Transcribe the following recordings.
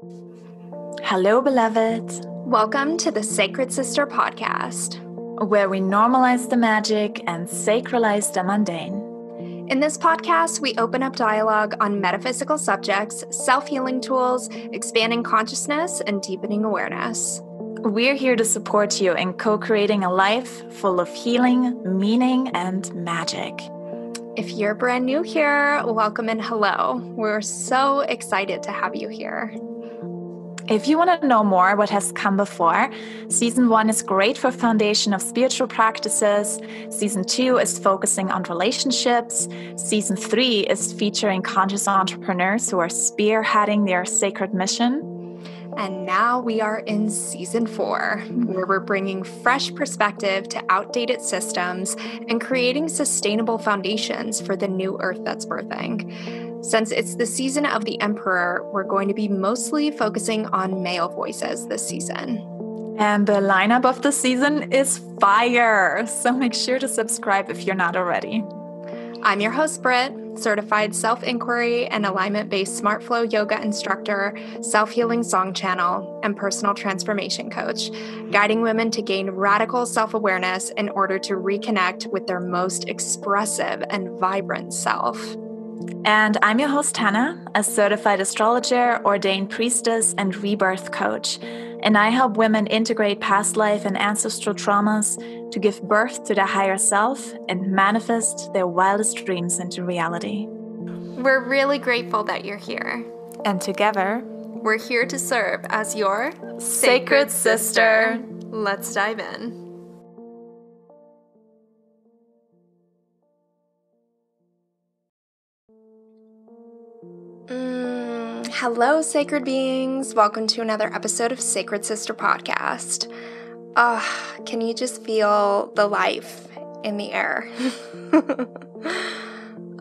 Hello, beloved. Welcome to the Sacred Sister podcast, where we normalize the magic and sacralize the mundane. In this podcast, we open up dialogue on metaphysical subjects, self-healing tools, expanding consciousness, and deepening awareness. We're here to support you in co-creating a life full of healing, meaning, and magic. If you're brand new here, welcome and hello. We're so excited to have you here. If you want to know more what has come before, Season 1 is great for foundation of spiritual practices. Season 2 is focusing on relationships. Season 3 is featuring conscious entrepreneurs who are spearheading their sacred mission. And now we are in Season 4, where we're bringing fresh perspective to outdated systems and creating sustainable foundations for the new earth that's birthing. Since it's the season of the Emperor, we're going to be mostly focusing on male voices this season. And the lineup of the season is fire, so make sure to subscribe if you're not already. I'm your host, Britt, certified self-inquiry and alignment-based smart flow yoga instructor, self-healing song channel, and personal transformation coach, guiding women to gain radical self-awareness in order to reconnect with their most expressive and vibrant self. And I'm your host, Hannah, a certified astrologer, ordained priestess, and rebirth coach. And I help women integrate past life and ancestral traumas to give birth to their higher self and manifest their wildest dreams into reality. We're really grateful that you're here. And together, we're here to serve as your Sacred Sister. Let's dive in. Hello, sacred beings. Welcome to another episode of Sacred Sister Podcast. Can you just feel the life in the air?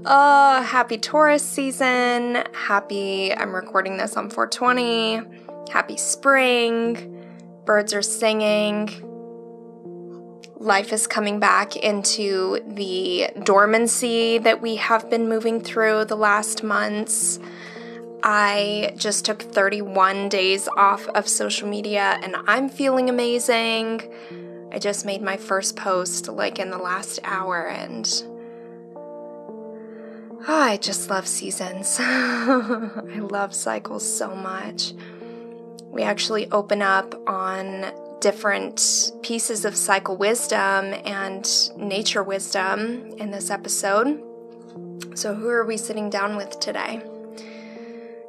Happy Taurus season. I'm recording this on 420. Happy spring. Birds are singing. Life is coming back into the dormancy that we have been moving through the last months. I just took 31 days off of social media and I'm feeling amazing. I just made my first post in the last hour and I just love seasons. I love cycles so much. We actually open up on different pieces of cycle wisdom and nature wisdom in this episode. So who are we sitting down with today?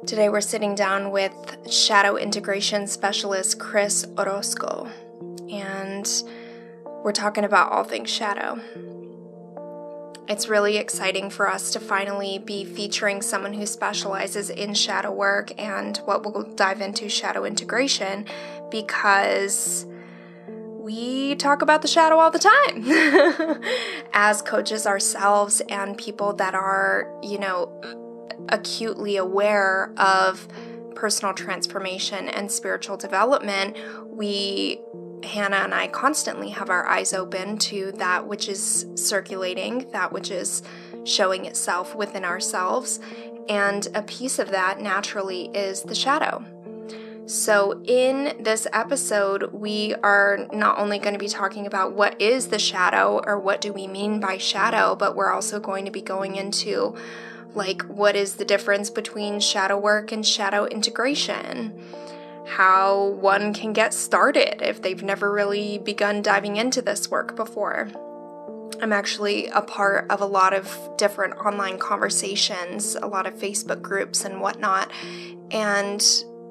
Today we're sitting down with Shadow Integration Specialist Chris Orozco, and we're talking about all things shadow. It's really exciting for us to finally be featuring someone who specializes in shadow work and what we'll dive into shadow integration, because we talk about the shadow all the time as coaches ourselves and people that are, acutely aware of personal transformation and spiritual development. Hannah and I constantly have our eyes open to that which is circulating, that which is showing itself within ourselves. And a piece of that naturally is the shadow. So in this episode, we are not only going to be talking about what is the shadow or what do we mean by shadow, but we're also going to be going into what is the difference between shadow work and shadow integration? How one can get started if they've never really begun diving into this work before. I'm actually a part of a lot of different online conversations, a lot of Facebook groups and whatnot, and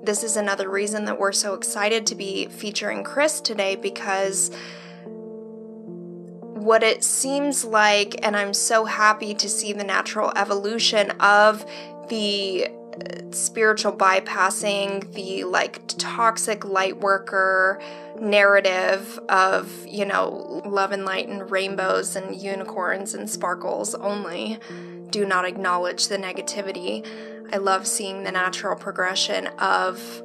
this is another reason that we're so excited to be featuring Chris today, because what it seems like, and I'm so happy to see the natural evolution of the spiritual bypassing, the toxic light worker narrative of, love and light and rainbows and unicorns and sparkles only. Do not acknowledge the negativity. I love seeing the natural progression of,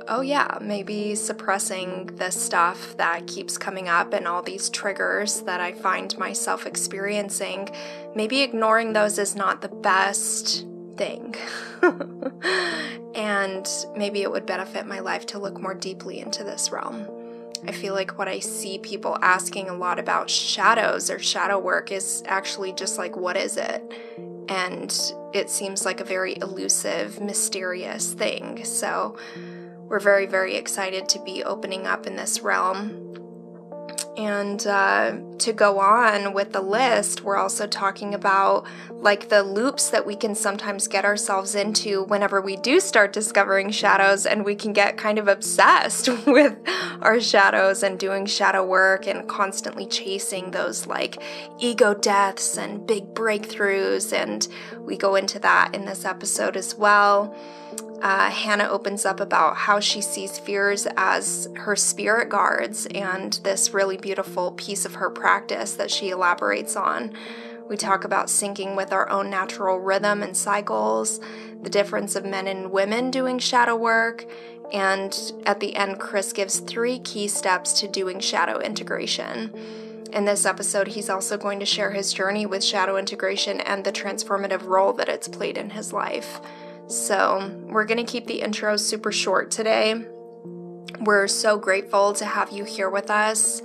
maybe suppressing the stuff that keeps coming up and all these triggers that I find myself experiencing. Maybe ignoring those is not the best thing. And maybe it would benefit my life to look more deeply into this realm. I feel like what I see people asking a lot about shadows or shadow work is actually just like, what is it? And it seems like a very elusive, mysterious thing. So we're very, very excited to be opening up in this realm. And to go on with the list, we're also talking about like the loops that we can sometimes get ourselves into whenever we do start discovering shadows, and we can get kind of obsessed with our shadows and doing shadow work and constantly chasing those like ego deaths and big breakthroughs. And we go into that in this episode as well. Hannah opens up about how she sees fears as her spirit guards, and this really beautiful piece of her practice that she elaborates on. We talk about syncing with our own natural rhythm and cycles, the difference of men and women doing shadow work, and at the end, Chris gives 3 key steps to doing shadow integration. In this episode, he's also going to share his journey with shadow integration and the transformative role that it's played in his life. So we're going to keep the intros super short today. We're so grateful to have you here with us.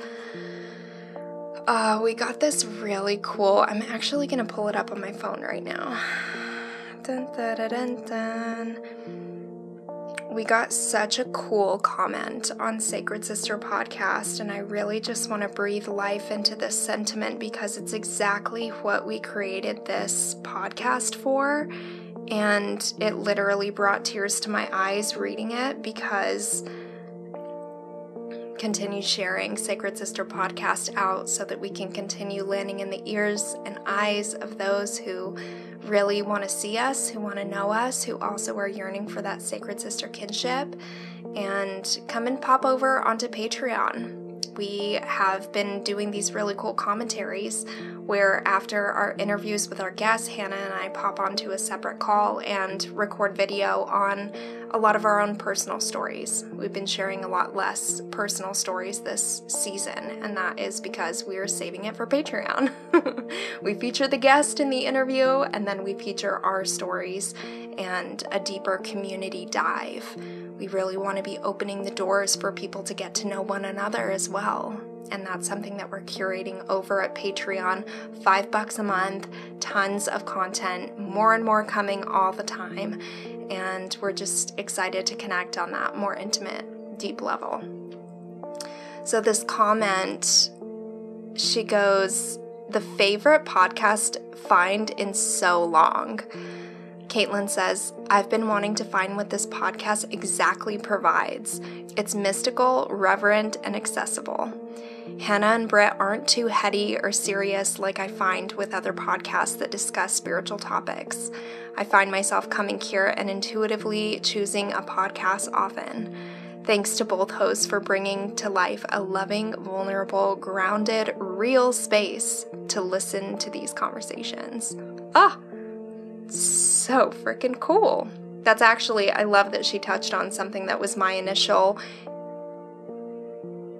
We got this really cool, I'm actually going to pull it up on my phone right now. Dun, dun, dun, dun, dun. We got such a cool comment on Sacred Sister Podcast, and I really just want to breathe life into this sentiment because it's exactly what we created this podcast for. And it literally brought tears to my eyes reading it, because continue sharing Sacred Sister Podcast out so that we can continue landing in the ears and eyes of those who really want to see us, who want to know us, who also are yearning for that Sacred Sister kinship. And come and pop over onto Patreon. We have been doing these really cool commentaries where after our interviews with our guests, Hannah and I pop onto a separate call and record video on a lot of our own personal stories. We've been sharing a lot less personal stories this season, and that is because we are saving it for Patreon. We feature the guest in the interview, and then we feature our stories and a deeper community dive. We really want to be opening the doors for people to get to know one another as well. And that's something that we're curating over at Patreon. $5 a month, tons of content, more and more coming all the time. And we're just excited to connect on that more intimate, deep level. So this comment, she goes, the favorite podcast find in so long. Caitlin says, I've been wanting to find what this podcast exactly provides. It's mystical, reverent, and accessible. Hannah and Britt aren't too heady or serious like I find with other podcasts that discuss spiritual topics. I find myself coming here and intuitively choosing a podcast often. Thanks to both hosts for bringing to life a loving, vulnerable, grounded, real space to listen to these conversations. So freaking cool. That's actually, I love that she touched on something that was my initial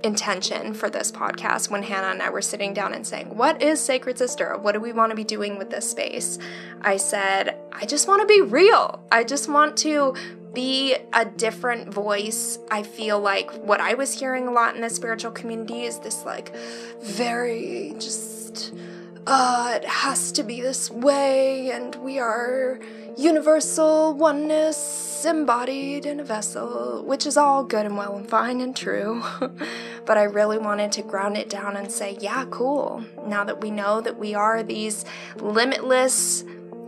intention for this podcast when Hannah and I were sitting down and saying, what is Sacred Sister? What do we want to be doing with this space? I said, I just want to be real. I just want to be a different voice. I feel like what I was hearing a lot in the spiritual community is this like very just, it has to be this way, and we are universal oneness embodied in a vessel, which is all good and well and fine and true. But I really wanted to ground it down and say, yeah, cool. Now that we know that we are these limitless,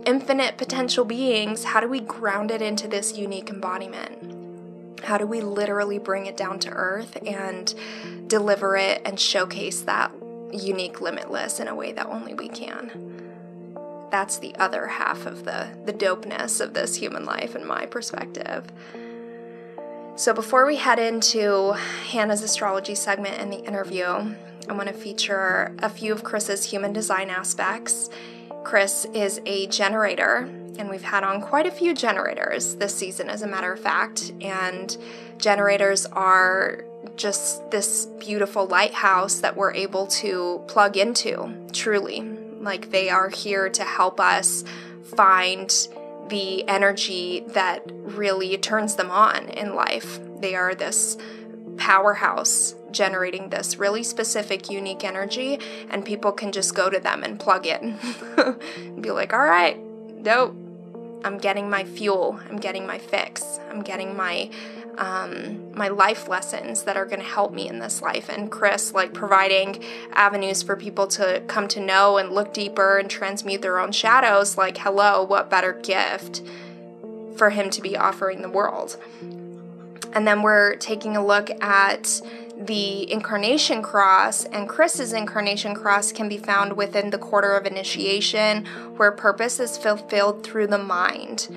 infinite potential beings, how do we ground it into this unique embodiment? How do we literally bring it down to earth and deliver it and showcase that unique limitless in a way that only we can? That's the other half of the dopeness of this human life in my perspective. So before we head into Hannah's astrology segment and the interview, I want to feature a few of Chris's human design aspects. Chris is a generator, and we've had on quite a few generators this season, as a matter of fact, and generators are just this beautiful lighthouse that we're able to plug into, truly. Like, they are here to help us find the energy that really turns them on in life. They are this powerhouse generating this really specific, unique energy, and people can just go to them and plug in and be like, all right, nope, I'm getting my fuel, I'm getting my fix, I'm getting my life lessons that are going to help me in this life. And Chris, like, providing avenues for people to come to know and look deeper and transmute their own shadows, like, hello, what better gift for him to be offering the world. And then we're taking a look at the incarnation cross, and Chris's incarnation cross can be found within the quarter of initiation, where purpose is fulfilled through the mind.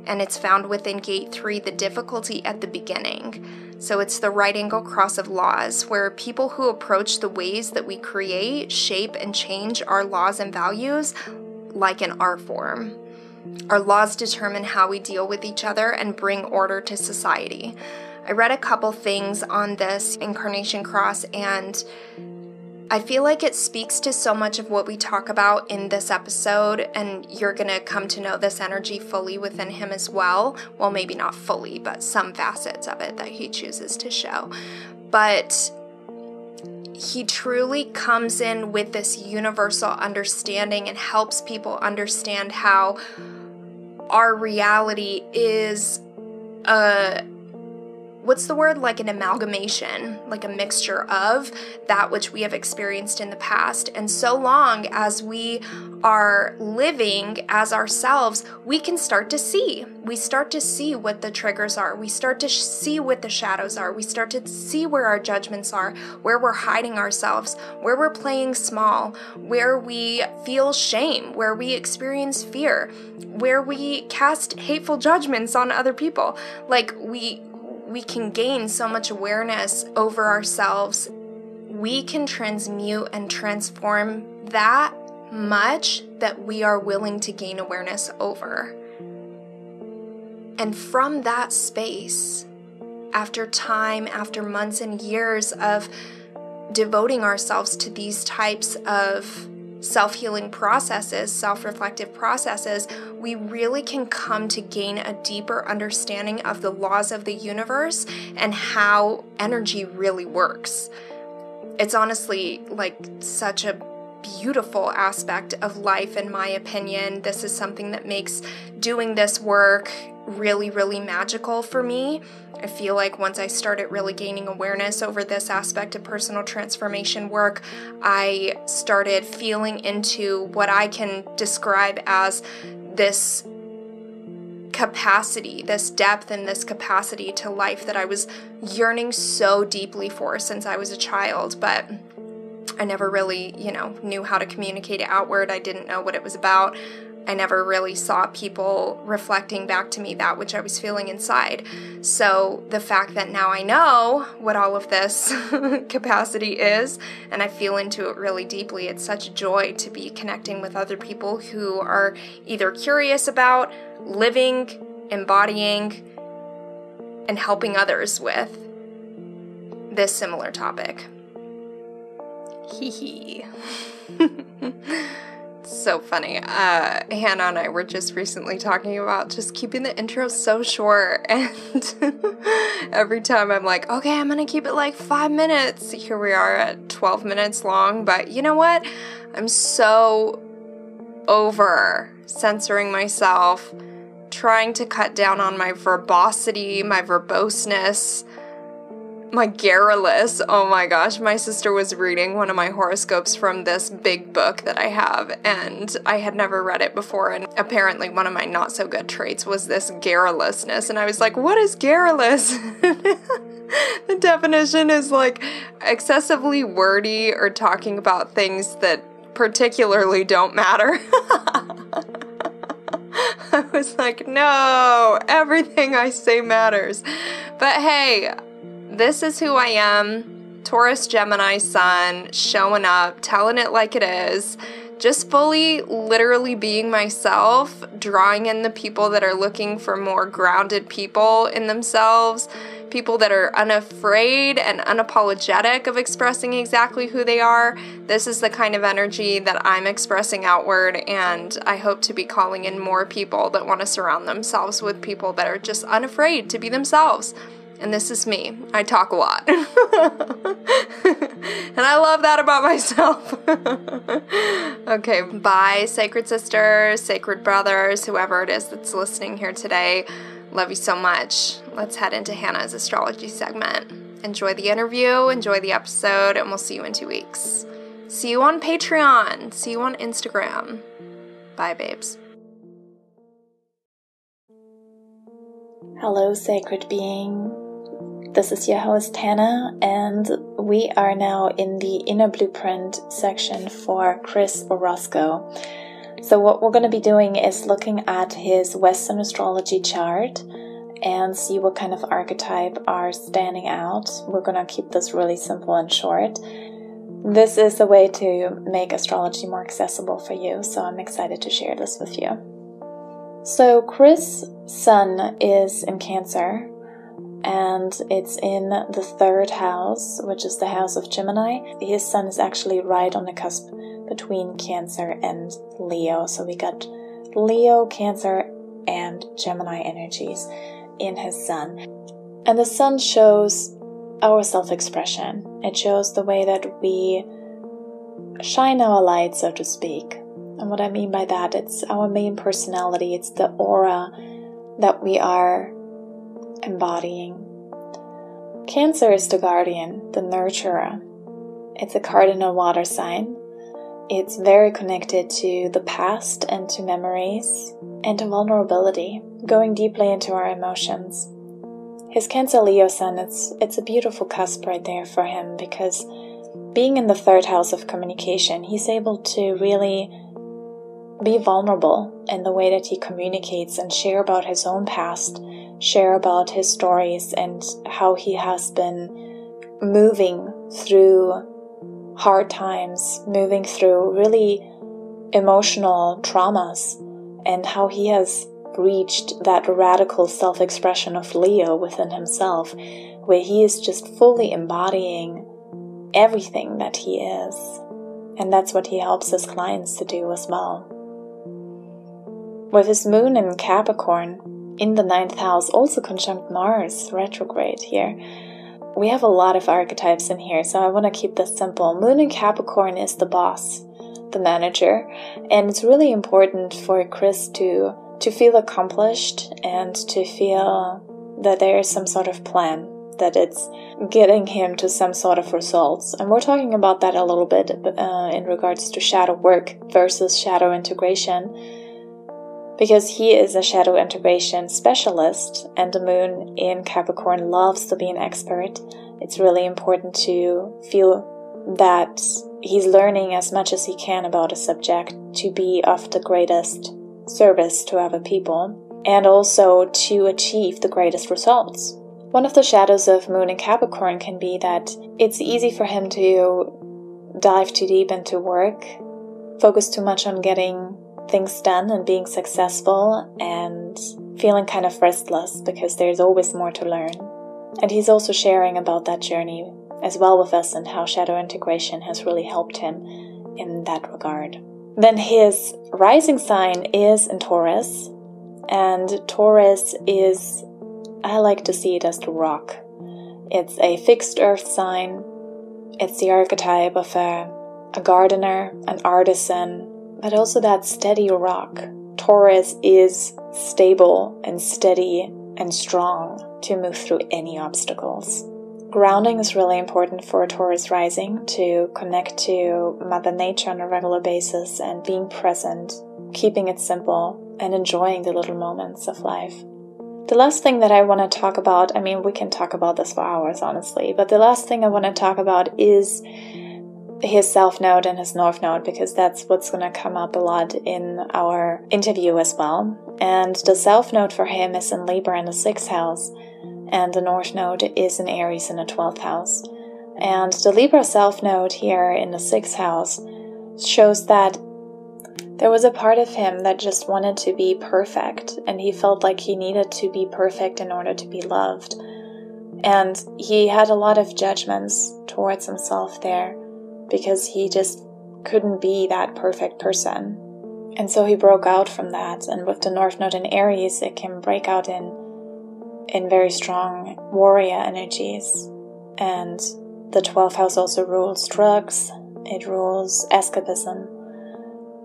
And it's found within gate 3, the difficulty at the beginning. So it's the right angle cross of laws, where people who approach the ways that we create, shape, and change our laws and values like an art form. Our laws determine how we deal with each other and bring order to society. I read a couple things on this incarnation cross, and I feel like it speaks to so much of what we talk about in this episode, and you're going to come to know this energy fully within him as well. Well, maybe not fully, but some facets of it that he chooses to show. But he truly comes in with this universal understanding and helps people understand how our reality is like an amalgamation, like a mixture of that which we have experienced in the past. And so long as we are living as ourselves, we can start to see. We start to see what the triggers are. We start to see what the shadows are. We start to see where our judgments are, where we're hiding ourselves, where we're playing small, where we feel shame, where we experience fear, where we cast hateful judgments on other people. Like, we can gain so much awareness over ourselves. We can transmute and transform that much that we are willing to gain awareness over. And from that space, after time, after months and years of devoting ourselves to these types of self-healing processes, self-reflective processes, we really can come to gain a deeper understanding of the laws of the universe and how energy really works. It's honestly like such a beautiful aspect of life, in my opinion. This is something that makes doing this work really, really magical for me. I feel like once I started really gaining awareness over this aspect of personal transformation work, I started feeling into what I can describe as this capacity, this depth and this capacity to life that I was yearning so deeply for since I was a child, but I never really, knew how to communicate it outward. I didn't know what it was about. I never really saw people reflecting back to me that which I was feeling inside. So the fact that now I know what all of this capacity is, and I feel into it really deeply, it's such a joy to be connecting with other people who are either curious about living, embodying, and helping others with this similar topic. Hee hee. So funny. Hannah and I were just recently talking about just keeping the intro so short, and every time I'm like, okay, I'm gonna keep it like 5 minutes. Here we are at 12 minutes long, but you know what? I'm so over censoring myself, trying to cut down on my verbosity, my verboseness, my garrulous. Oh my gosh, my sister was reading one of my horoscopes from this big book that I have, and I had never read it before, and apparently one of my not so good traits was this garrulousness, and I was like, what is garrulous? The definition is like excessively wordy or talking about things that particularly don't matter. I was like, no, everything I say matters. But hey, this is who I am, Taurus Gemini sun, showing up, telling it like it is, just fully, literally being myself, drawing in the people that are looking for more grounded people in themselves, people that are unafraid and unapologetic of expressing exactly who they are. This is the kind of energy that I'm expressing outward, and I hope to be calling in more people that want to surround themselves with people that are just unafraid to be themselves. And this is me. I talk a lot. And I love that about myself. Okay, bye, sacred sisters, sacred brothers, whoever it is that's listening here today. Love you so much. Let's head into Hannah's astrology segment. Enjoy the interview, enjoy the episode, and we'll see you in 2 weeks. See you on Patreon. See you on Instagram. Bye, babes. Hello, sacred being. This is your host Hannah, and we are now in the inner blueprint section for Chris Orozco. So what we're going to be doing is looking at his Western astrology chart and see what kind of archetype are standing out. We're going to keep this really simple and short. This is a way to make astrology more accessible for you, so I'm excited to share this with you. So Chris' sun is in Cancer, and it's in the 3rd house, which is the house of Gemini. His sun is actually right on the cusp between Cancer and Leo. So we got Leo, Cancer, and Gemini energies in his sun. And the sun shows our self-expression. It shows the way that we shine our light, so to speak. And what I mean by that, it's our main personality. It's the aura that we are embodying. Cancer is the guardian, the nurturer. It's a cardinal water sign. It's very connected to the past and to memories and to vulnerability, going deeply into our emotions. His Cancer Leo sun, it's a beautiful cusp right there for him, because being in the 3rd house of communication, he's able to really be vulnerable in the way that he communicates and share about his own past, share about his stories and how he has been moving through hard times, moving through really emotional traumas, and how he has reached that radical self-expression of Leo within himself, where he is just fully embodying everything that he is. And that's what he helps his clients to do as well. With his moon in Capricorn in the 9th house, also conjunct Mars retrograde here, we have a lot of archetypes in here, so I want to keep this simple. Moon in Capricorn is the boss, the manager, and it's really important for Chris to feel accomplished and to feel that there is some sort of plan, that it's getting him to some sort of results. And we're talking about that a little bit in regards to shadow work versus shadow integration, because he is a shadow integration specialist, and the moon in Capricorn loves to be an expert. It's really important to feel that he's learning as much as he can about a subject to be of the greatest service to other people, and also to achieve the greatest results. One of the shadows of moon in Capricorn can be that it's easy for him to dive too deep into work, focus too much on getting things done and being successful, and feeling kind of restless because there's always more to learn. And he's also sharing about that journey as well with us and how shadow integration has really helped him in that regard. Then his rising sign is in Taurus, and Taurus is, I like to see it as the rock. It's a fixed earth sign. It's the archetype of a gardener, an artisan, but also that steady rock. Taurus is stable and steady and strong to move through any obstacles. Grounding is really important for a Taurus rising, to connect to Mother Nature on a regular basis and being present, keeping it simple, and enjoying the little moments of life. The last thing that I want to talk about, I mean, we can talk about this for hours, honestly, but the last thing I want to talk about is his South Node and his North Node, because that's what's going to come up a lot in our interview as well. And the South Node for him is in Libra in the 6th house, and the North Node is in Aries in the 12th house. And the Libra South Node here in the 6th house shows that there was a part of him that just wanted to be perfect, and he felt like he needed to be perfect in order to be loved. And he had a lot of judgments towards himself there because he just couldn't be that perfect person. And so he broke out from that. And with the North Node in Aries, it can break out in very strong warrior energies. And the 12th house also rules drugs. It rules escapism.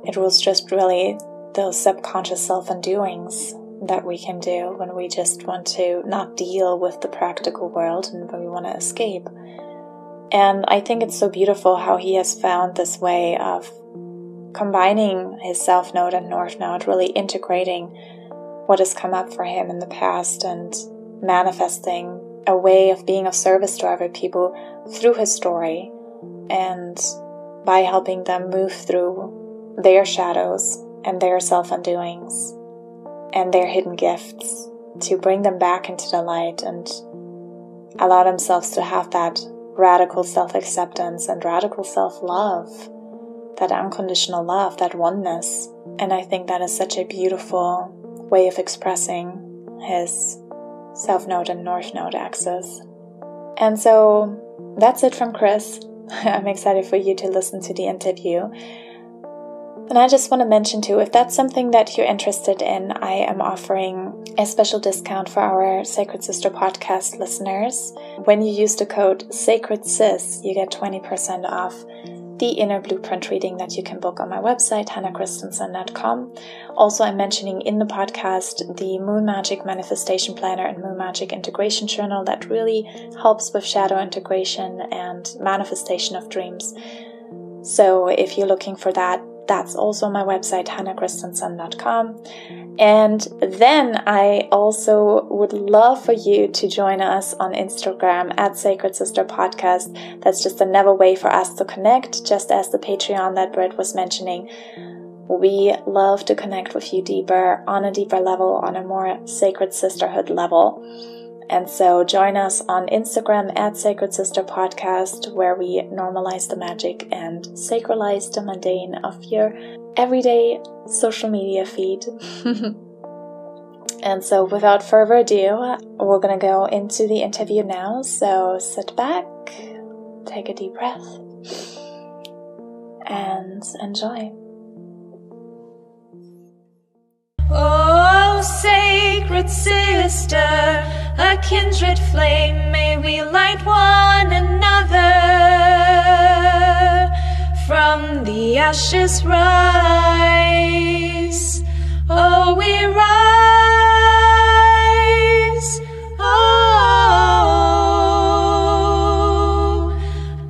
It rules just really those subconscious self-undoings that we can do when we just want to not deal with the practical world and when we want to escape. And I think it's so beautiful how he has found this way of combining his South Node and North Node, really integrating what has come up for him in the past and manifesting a way of being of service to other people through his story and by helping them move through their shadows and their self-undoings and their hidden gifts to bring them back into the light and allow themselves to have that radical self-acceptance and radical self-love, that unconditional love, that oneness. And I think that is such a beautiful way of expressing his South Node and North Node axis. And so that's it from Chris. I'm excited for you to listen to the interview. And I just want to mention too, if that's something that you're interested in, I am offering a special discount for our Sacred Sister podcast listeners. When you use the code SACREDSIS, you get 20% off the inner blueprint reading that you can book on my website, hannahchristensen.com. Also, I'm mentioning in the podcast the Moon Magic Manifestation Planner and Moon Magic Integration Journal that really helps with shadow integration and manifestation of dreams. So if you're looking for that, that's also on my website, hannahchristensen.com. And then I also would love for you to join us on Instagram at Sacred Sister Podcast. That's just another way for us to connect, just as the Patreon that Britt was mentioning. We love to connect with you deeper, on a deeper level, on a more sacred sisterhood level. And so join us on Instagram at Sacred Sister Podcast, where we normalize the magic and sacralize the mundane of your everyday social media feed. And so without further ado, we're going to go into the interview now. So sit back, take a deep breath, and enjoy. Oh, sacred sister, a kindred flame, may we light one another. From the ashes rise, oh, we rise, oh,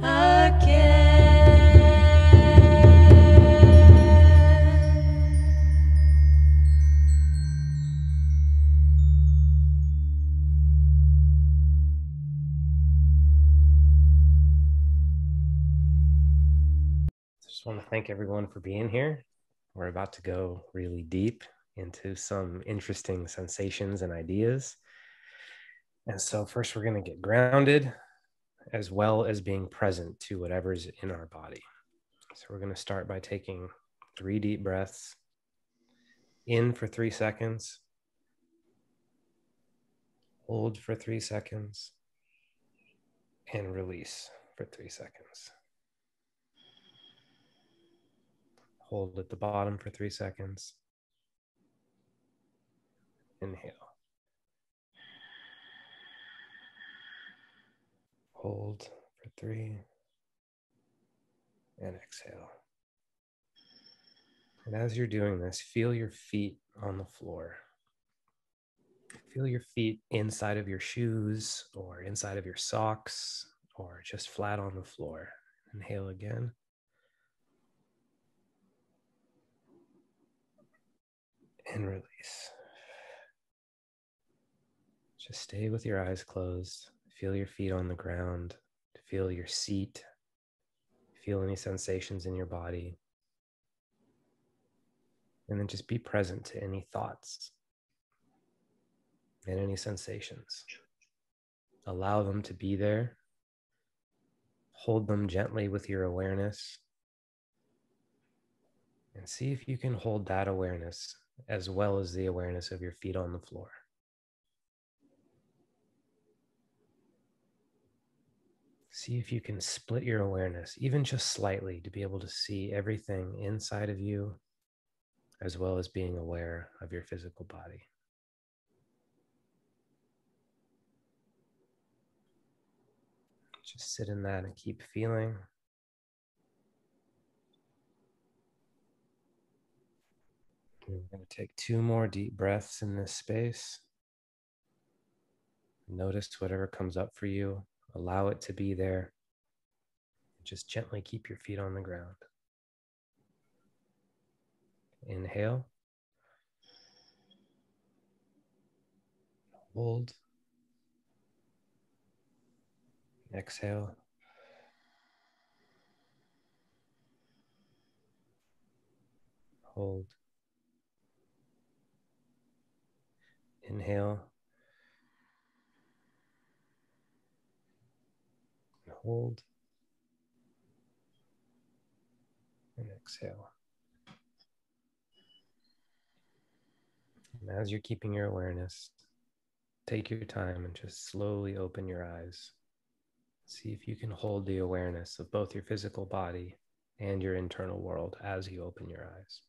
again. I just want to thank everyone for being here. We're about to go really deep into some interesting sensations and ideas. And so first we're going to get grounded as well as being present to whatever's in our body. So we're going to start by taking 3 deep breaths in for 3 seconds, hold for 3 seconds, and release for 3 seconds. Hold at the bottom for 3 seconds. Inhale. Hold for 3. And exhale. And as you're doing this, feel your feet on the floor. Feel your feet inside of your shoes or inside of your socks or just flat on the floor. Inhale again. And release. Just stay with your eyes closed. Feel your feet on the ground. Feel your seat. Feel any sensations in your body. And then just be present to any thoughts and any sensations. Allow them to be there. Hold them gently with your awareness. And see if you can hold that awareness as well as the awareness of your feet on the floor. See if you can split your awareness, even just slightly, to be able to see everything inside of you, as well as being aware of your physical body. Just sit in that and keep feeling. We're going to take 2 more deep breaths in this space. Notice whatever comes up for you. Allow it to be there. Just gently keep your feet on the ground. Inhale. Hold. Exhale. Hold. Inhale. Hold. And exhale. And as you're keeping your awareness, take your time and just slowly open your eyes. See if you can hold the awareness of both your physical body and your internal world as you open your eyes.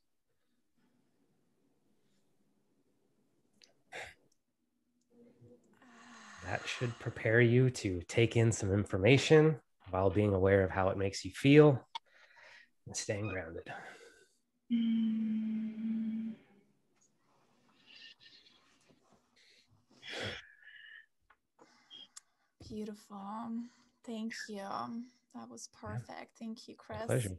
That should prepare you to take in some information while being aware of how it makes you feel and staying grounded. Beautiful. Thank you. That was perfect. Thank you, Chris. My pleasure.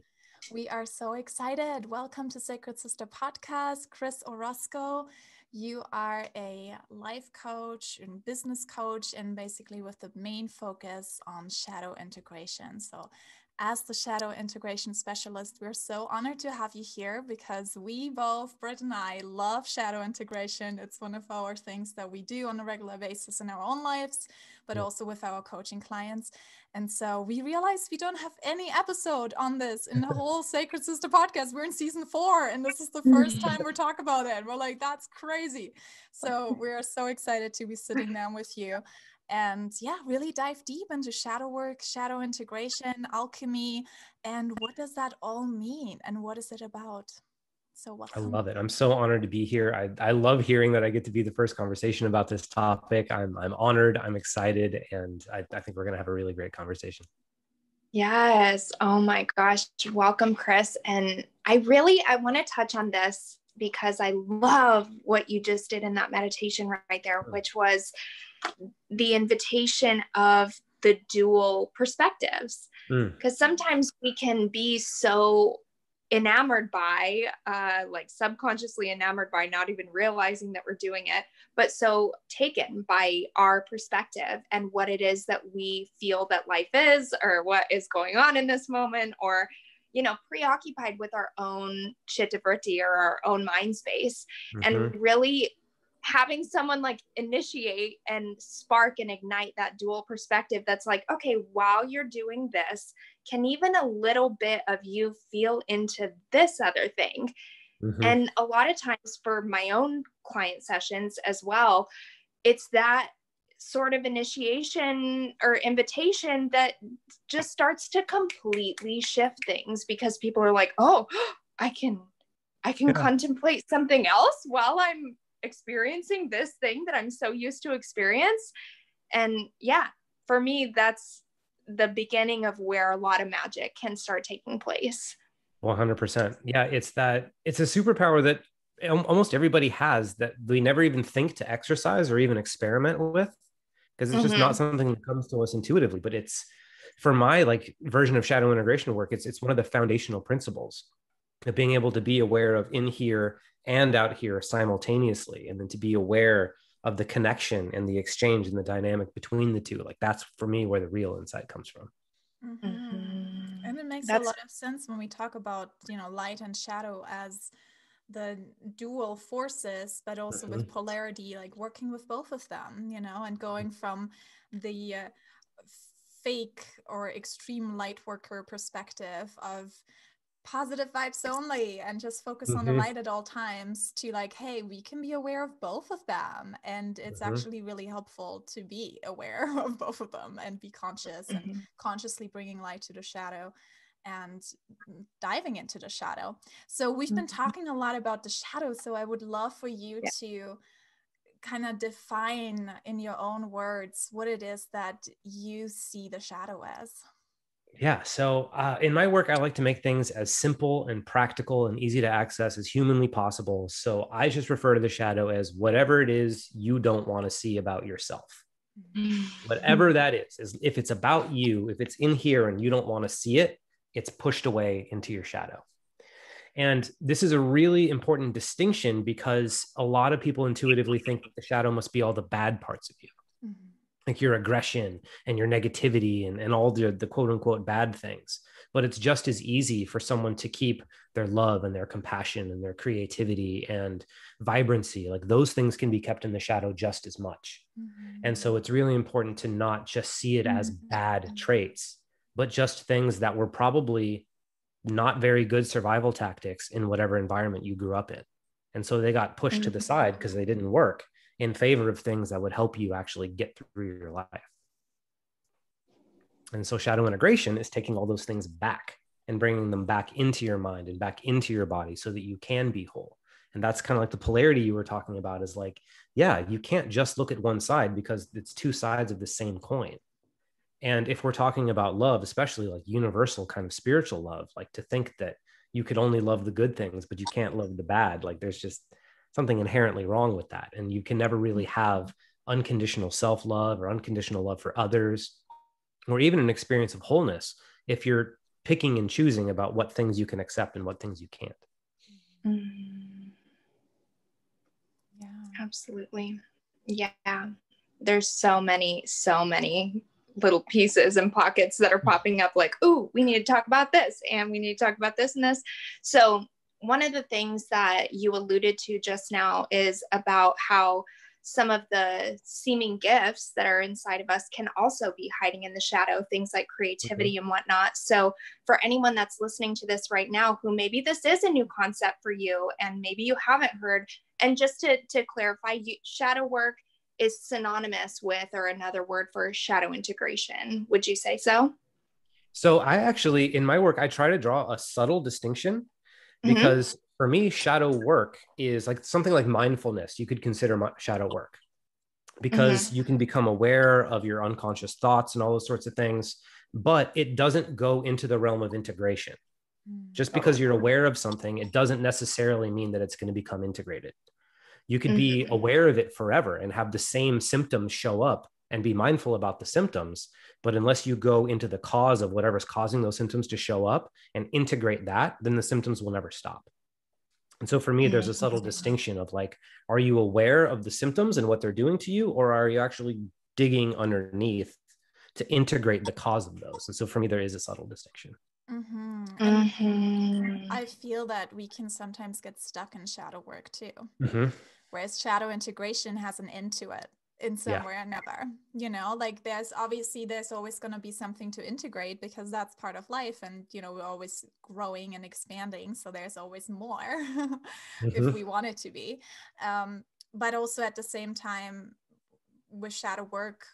We are so excited. Welcome to Sacred Sister Podcast. Chris Orozco, you are a life coach and business coach, and basically with the main focus on shadow integration. So as the shadow integration specialist, we're so honored to have you here because we both, Britt and I, love shadow integration. It's one of our things that we do on a regular basis in our own lives, but also with our coaching clients. And so we realized we don't have any episode on this in the whole Sacred Sister podcast. We're in season 4, and this is the first time we're talking about it. We're like, that's crazy. So we're so excited to be sitting down with you and really dive deep into shadow work, shadow integration, alchemy, and what does that all mean and what is it about? So welcome. I love it. I'm so honored to be here. I love hearing that I get to be the first conversation about this topic. I'm honored, I'm excited, and I think we're going to have a really great conversation. Yes. Oh my gosh. Welcome, Chris. And I want to touch on this because I love what you just did in that meditation right there, which was the invitation of the dual perspectives. Because sometimes we can be so enamored by, like subconsciously enamored by, not even realizing that we're doing it, but so taken by our perspective and what it is that we feel that life is, or what is going on in this moment, or, you know, preoccupied with our own chittavriti or our own mind space. And really having someone like initiate and spark and ignite that dual perspective that's like, okay, while you're doing this, can even a little bit of you feel into this other thing? And a lot of times for my own client sessions as well, it's that sort of initiation or invitation that just starts to completely shift things, because people are like, oh, I can contemplate something else while I'm experiencing this thing that I'm so used to experience. And for me, that's the beginning of where a lot of magic can start taking place. 100%. Yeah, it's a superpower that almost everybody has that we never even think to exercise or even experiment with, because it's just not something that comes to us intuitively. But it's, for my version of shadow integration work, it's one of the foundational principles of being able to be aware of in here and out here simultaneously, and then to be aware of the connection and the exchange and the dynamic between the two. That's for me where the real insight comes from. And it makes a lot of sense when we talk about, light and shadow as the dual forces, but also with polarity, working with both of them, and going from the fake or extreme light worker perspective of positive vibes only and just focus on the light at all times, to like, hey, we can be aware of both of them. And it's actually really helpful to be aware of both of them and be conscious and consciously bringing light to the shadow and diving into the shadow. So we've been talking a lot about the shadow. So I would love for you to kind of define in your own words what it is that you see the shadow as. Yeah. So in my work, I like to make things as simple and practical and easy to access as humanly possible. So I just refer to the shadow as whatever it is you don't want to see about yourself. Whatever that is if it's about you, if it's in here and you don't want to see it, it's pushed away into your shadow. And this is a really important distinction because a lot of people intuitively think that the shadow must be all the bad parts of you. Like your aggression and your negativity and all the quote unquote bad things. But it's just as easy for someone to keep their love and their compassion and their creativity and vibrancy. Like those things can be kept in the shadow just as much. And so it's really important to not just see it as bad traits, but just things that were probably not very good survival tactics in whatever environment you grew up in. And so they got pushed to the side because they didn't work, in favor of things that would help you actually get through your life. And so shadow integration is taking all those things back and bringing them back into your mind and back into your body so that you can be whole. And that's kind of like the polarity you were talking about, is like, yeah, you can't just look at one side because it's two sides of the same coin. And if we're talking about love, especially like universal kind of spiritual love, like to think that you could only love the good things, but you can't love the bad, like there's just something inherently wrong with that. And you can never really have unconditional self-love or unconditional love for others, or even an experience of wholeness if you're picking and choosing about what things you can accept and what things you can't. Yeah, absolutely. Yeah. There's so many little pieces and pockets that are popping up like, ooh, we need to talk about this and we need to talk about this and this. So one of the things that you alluded to just now is about how some of the seeming gifts that are inside of us can also be hiding in the shadow, things like creativity and whatnot. So for anyone that's listening to this right now, who maybe this is a new concept for you and maybe you haven't heard, and just to clarify, shadow work is synonymous with, or another word for, shadow integration. Would you say so? So I actually, in my work, I try to draw a subtle distinction, because for me, shadow work is like something like mindfulness. You could consider shadow work, because you can become aware of your unconscious thoughts and all those sorts of things, but it doesn't go into the realm of integration. Just because you're aware of something, it doesn't necessarily mean that it's going to become integrated. You could be aware of it forever and have the same symptoms show up and be mindful about the symptoms. But unless you go into the cause of whatever's causing those symptoms to show up and integrate that, then the symptoms will never stop. And so for me, there's a subtle distinction of like, are you aware of the symptoms and what they're doing to you? Or are you actually digging underneath to integrate the cause of those? And so for me, there is a subtle distinction. I feel that we can sometimes get stuck in shadow work too. Whereas shadow integration has an end to it in some way or another. You know, like there's always going to be something to integrate, because that's part of life. And, you know, we're always growing and expanding. So there's always more if we want it to be. But also at the same time, with shadow work,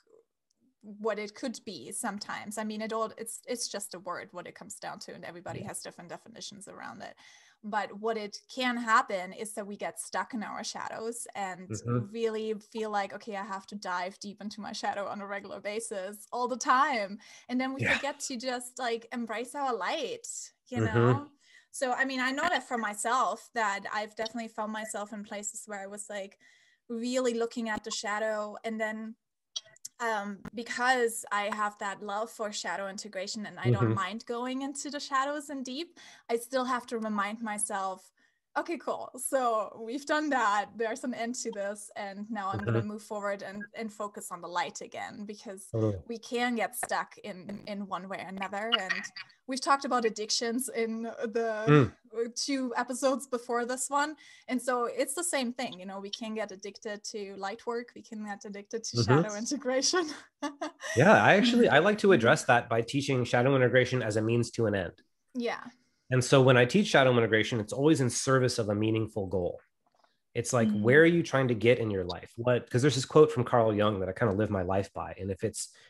what it could be sometimes, I mean, it's just a word, what it comes down to, and everybody has different definitions around it. But what it can happen is that we get stuck in our shadows and really feel like, okay, I have to dive deep into my shadow on a regular basis all the time. And then we forget to just like embrace our light, you know? So, I mean, I know that for myself, that I've definitely found myself in places where I was like really looking at the shadow, and then because I have that love for shadow integration and I don't mind going into the shadows and deep, I still have to remind myself, okay, cool. So we've done that. There's an end to this. And now I'm going to move forward and focus on the light again, because we can get stuck in one way or another. And we've talked about addictions in the 2 episodes before this one. And so it's the same thing. You know, we can get addicted to light work. We can get addicted to shadow integration. I like to address that by teaching shadow integration as a means to an end. And so when I teach shadow integration, it's always in service of a meaningful goal. It's like, where are you trying to get in your life? Because there's this quote from Carl Jung that I kind of live my life by. And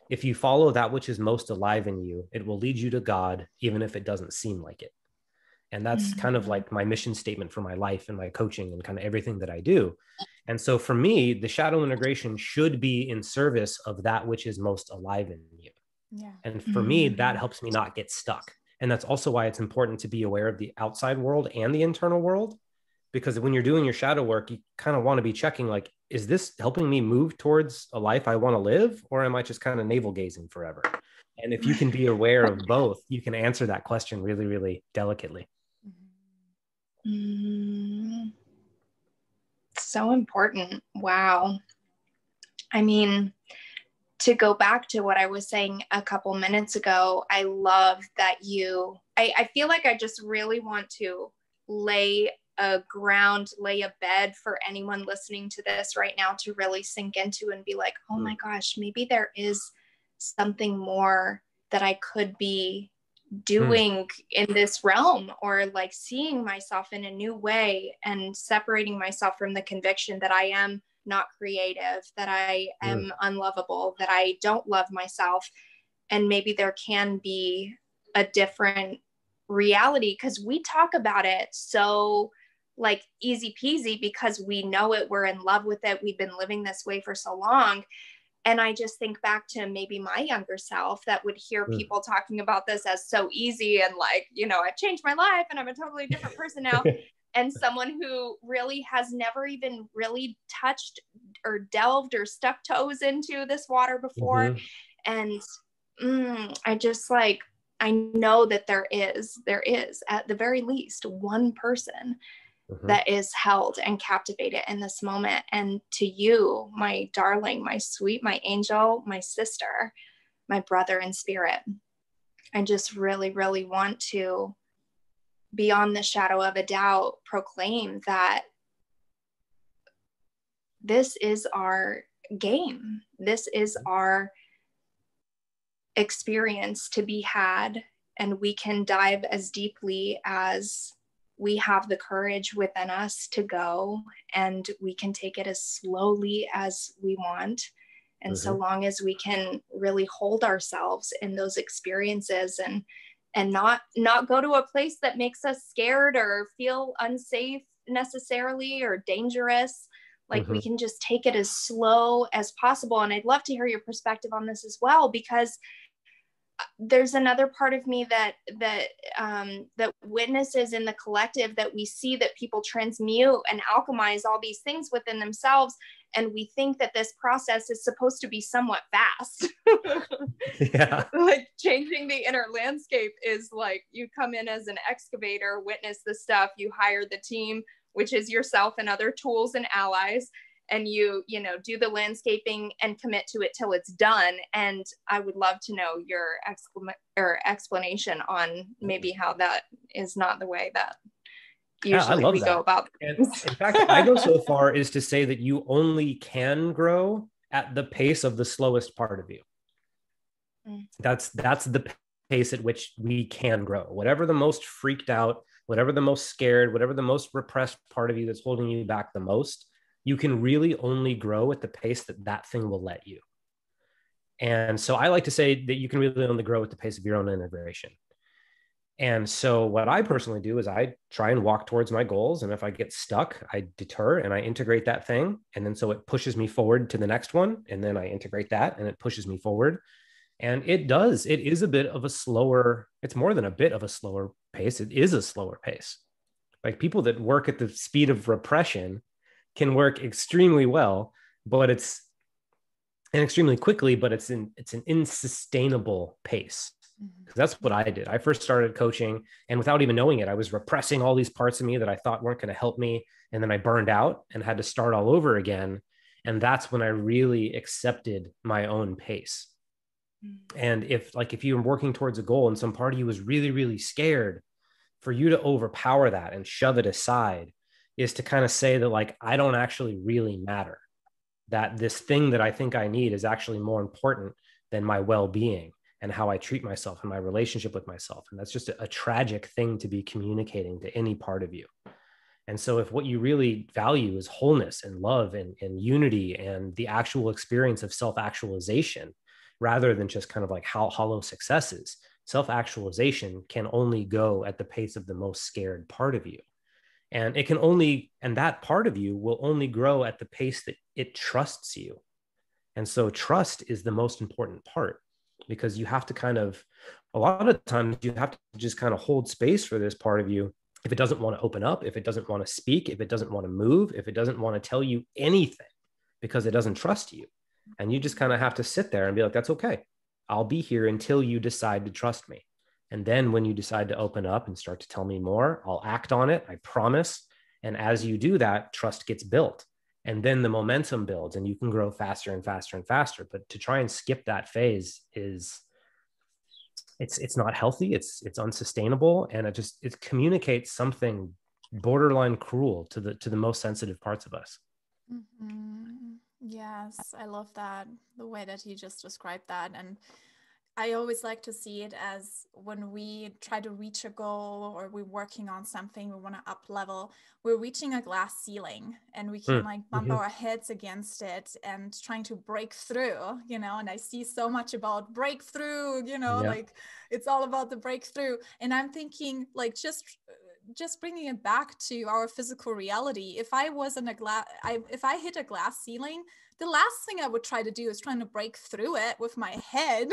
if you follow that which is most alive in you, it will lead you to God, even if it doesn't seem like it. And that's kind of like my mission statement for my life and my coaching and kind of everything that I do. And so for me, the shadow integration should be in service of that which is most alive in you. Yeah. And for me, that helps me not get stuck. And that's also why it's important to be aware of the outside world and the internal world. Because when you're doing your shadow work, you kind of want to be checking, like, is this helping me move towards a life I want to live? Or am I just kind of navel gazing forever? And if you can be aware of both, you can answer that question really, really delicately. So important. Wow. I mean, to go back to what I was saying a couple minutes ago, I love that I feel like I just really want to lay a bed for anyone listening to this right now to really sink into and be like, oh my gosh, maybe there is something more that I could be doing in this realm, or like seeing myself in a new way and separating myself from the conviction that I am not creative, that I am unlovable, that I don't love myself. And maybe there can be a different reality, because we talk about it so like easy peasy because we know it, we're in love with it, we've been living this way for so long. And I just think back to maybe my younger self that would hear people talking about this as so easy and like, you know, I've changed my life and I'm a totally different person now. And someone who really has never even really touched or delved or stuck toes into this water before. And I just like, I know that there is at the very least one person that is held and captivated in this moment. And to you, my darling, my sweet, my angel, my sister, my brother in spirit, I just really, really want to, beyond the shadow of a doubt, proclaim that this is our game. This is our experience to be had, and we can dive as deeply as we have the courage within us to go, and we can take it as slowly as we want. And so long as we can really hold ourselves in those experiences and not go to a place that makes us scared or feel unsafe necessarily or dangerous, like we can just take it as slow as possible. And I'd love to hear your perspective on this as well, because there's another part of me that witnesses in the collective that we see that people transmute and alchemize all these things within themselves. And we think that this process is supposed to be somewhat fast. Yeah. Like changing the inner landscape is like, you come in as an excavator, witness the stuff, you hire the team, which is yourself and other tools and allies, and you know, do the landscaping and commit to it till it's done. And I would love to know your explanation on maybe how that is not the way that usually we go about things. In fact, I go so far as to say that you only can grow at the pace of the slowest part of you. That's the pace at which we can grow. Whatever the most freaked out, whatever the most scared, whatever the most repressed part of you that's holding you back the most, you can really only grow at the pace that thing will let you. And so I like to say that you can really only grow at the pace of your own integration. And so what I personally do is I try and walk towards my goals. And if I get stuck, I deter and I integrate that thing. And then so it pushes me forward to the next one. And then I integrate that and it pushes me forward. And it is a bit of a slower, it's more than a bit of a slower pace. It is a slower pace. Like people that work at the speed of repression can work extremely well, but it's extremely quickly, but it's an unsustainable pace. Because that's what I did. I first started coaching, and without even knowing it, I was repressing all these parts of me that I thought weren't going to help me. And then I burned out and had to start all over again. And that's when I really accepted my own pace. And if you're working towards a goal and some part of you was really, really scared, for you to overpower that and shove it aside is to kind of say that, like, I don't actually really matter, that this thing that I think I need is actually more important than my well-being. and how I treat myself and my relationship with myself. And that's just a tragic thing to be communicating to any part of you. And so if what you really value is wholeness and love and unity and the actual experience of self-actualization, rather than just kind of like how hollow successes, self-actualization can only go at the pace of the most scared part of you. And it can only, and that part of you will only grow at the pace that it trusts you. And so trust is the most important part, because you have to kind of, a lot of times you have to just kind of hold space for this part of you. If it doesn't want to open up, if it doesn't want to speak, if it doesn't want to move, if it doesn't want to tell you anything, because it doesn't trust you. And you just kind of have to sit there and be like, that's okay. I'll be here until you decide to trust me. And then when you decide to open up and start to tell me more, I'll act on it. I promise. And as you do that, trust gets built. And then the momentum builds and you can grow faster and faster and faster. But to try and skip that phase is, it's not healthy. It's unsustainable. And it communicates something borderline cruel to the most sensitive parts of us. Mm-hmm. Yes, I love that, the way that you just described that. And I always like to see it as when we try to reach a goal or we're working on something, we want to up level, we're reaching a glass ceiling and we can like bump our heads against it and trying to break through, you know, and I see so much about breakthrough, you know, like it's all about the breakthrough. And I'm thinking like, just bringing it back to our physical reality. If I was in if I hit a glass ceiling, the last thing I would try to do is trying to break through it with my head.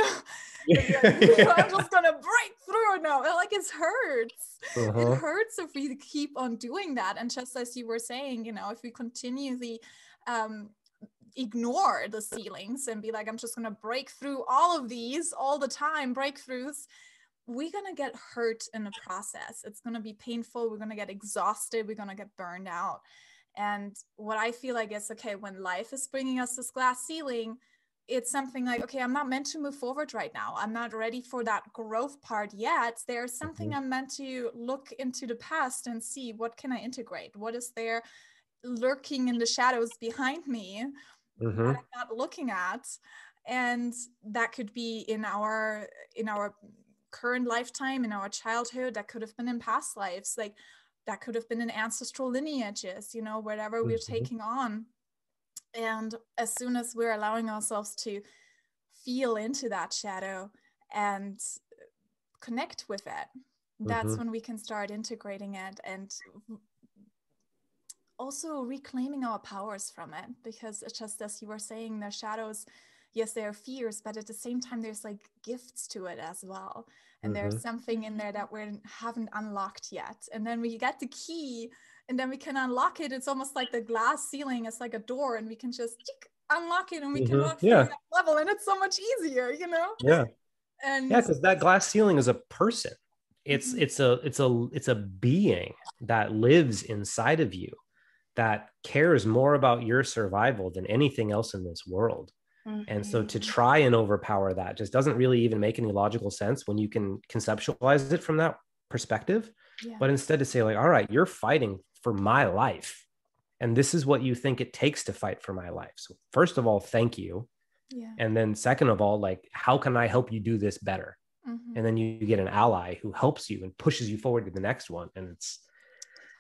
I'm just gonna break through it now. Like it hurts. It hurts if we keep on doing that. And just as you were saying, you know, if we continually ignore the ceilings and be like, I'm just gonna break through all of these all the time, breakthroughs, we're going to get hurt in the process. It's going to be painful. We're going to get exhausted. We're going to get burned out. And what I feel like is, okay, when life is bringing us this glass ceiling, it's something like, okay, I'm not meant to move forward right now. I'm not ready for that growth part yet. There's something I'm meant to look into the past and see, what can I integrate? What is there lurking in the shadows behind me that I'm not looking at? And that could be in our current lifetime, in our childhood, that could have been in past lives, like that could have been in ancestral lineages, you know, whatever we're taking on. And as soon as we're allowing ourselves to feel into that shadow and connect with it, that's when we can start integrating it and also reclaiming our powers from it. Because it's just as you were saying, the shadows, yes, there are fears, but at the same time, there's like gifts to it as well. And there's something in there that we haven't unlocked yet. And then we get the key and then we can unlock it. It's almost like the glass ceiling is like a door and we can just unlock it and we can walk through that level. And it's so much easier, you know? Yeah. And because that glass ceiling is a person. It's a being that lives inside of you that cares more about your survival than anything else in this world. And so to try and overpower that just doesn't really even make any logical sense when you can conceptualize it from that perspective. But instead to say like, all right, you're fighting for my life. And this is what you think it takes to fight for my life. So first of all, thank you. And then second of all, like, how can I help you do this better? And then you get an ally who helps you and pushes you forward to the next one. And it's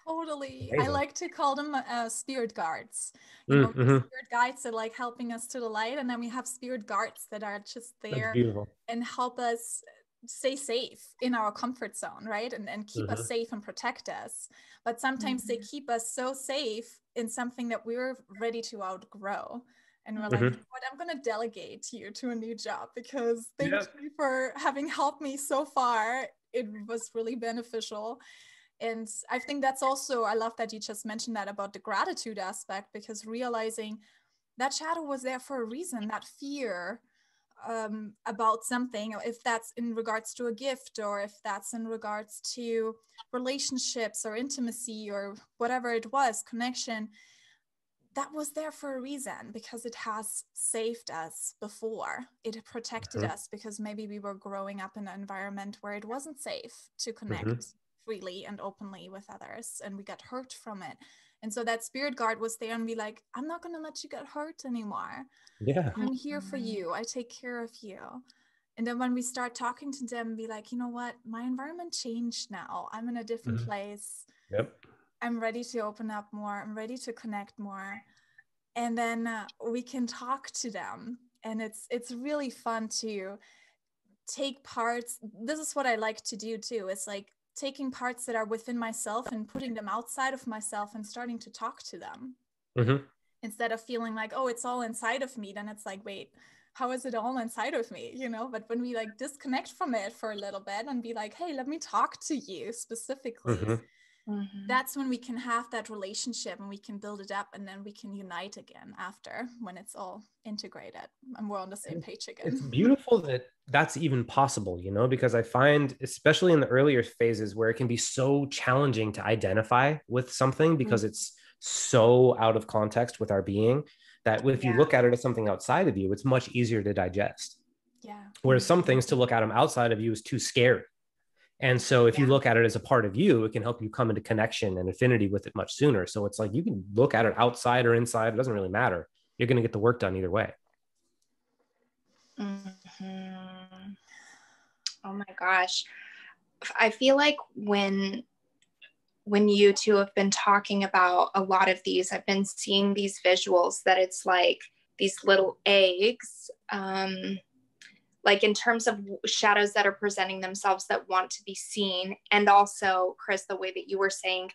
totally amazing. I like to call them spirit guards. You know, spirit guides are like helping us to the light, and then we have spirit guards that are just there and help us stay safe in our comfort zone, right? And keep us safe and protect us. But sometimes they keep us so safe in something that we're ready to outgrow. And we're like, what, I'm going to delegate you to a new job because thank you for having helped me so far. It was really beneficial. And I think that's also, I love that you just mentioned that about the gratitude aspect, because realizing that shadow was there for a reason, that fear about something, if that's in regards to a gift or if that's in regards to relationships or intimacy or whatever it was, connection, that was there for a reason, because it has saved us before. It protected us because maybe we were growing up in an environment where it wasn't safe to connect freely and openly with others, and we got hurt from it. And so that spirit guard was there and be like, I'm not going to let you get hurt anymore. I'm here for you. I take care of you. And then when we start talking to them, be like, you know what, my environment changed now. I'm in a different place. Yep. I'm ready to open up more. I'm ready to connect more. And then we can talk to them. And it's really fun to take parts. This is what I like to do too. It's like taking parts that are within myself and putting them outside of myself and starting to talk to them. Instead of feeling like, oh, it's all inside of me. Then it's like, wait, how is it all inside of me? You know, but when we like disconnect from it for a little bit and be like, hey, let me talk to you specifically. That's when we can have that relationship and we can build it up, and then we can unite again after, when it's all integrated and we're on the same page again. It's beautiful that that's even possible, you know, because I find, especially in the earlier phases where it can be so challenging to identify with something because it's so out of context with our being, that if you look at it as something outside of you, it's much easier to digest. Whereas some things, to look at them outside of you is too scary. And so if you look at it as a part of you, it can help you come into connection and affinity with it much sooner. So it's like, you can look at it outside or inside. It doesn't really matter. You're going to get the work done either way. Oh my gosh. I feel like when you two have been talking about a lot of these, I've been seeing these visuals that it's like these little eggs, like in terms of shadows that are presenting themselves that want to be seen. And also, Chris, the way that you were saying,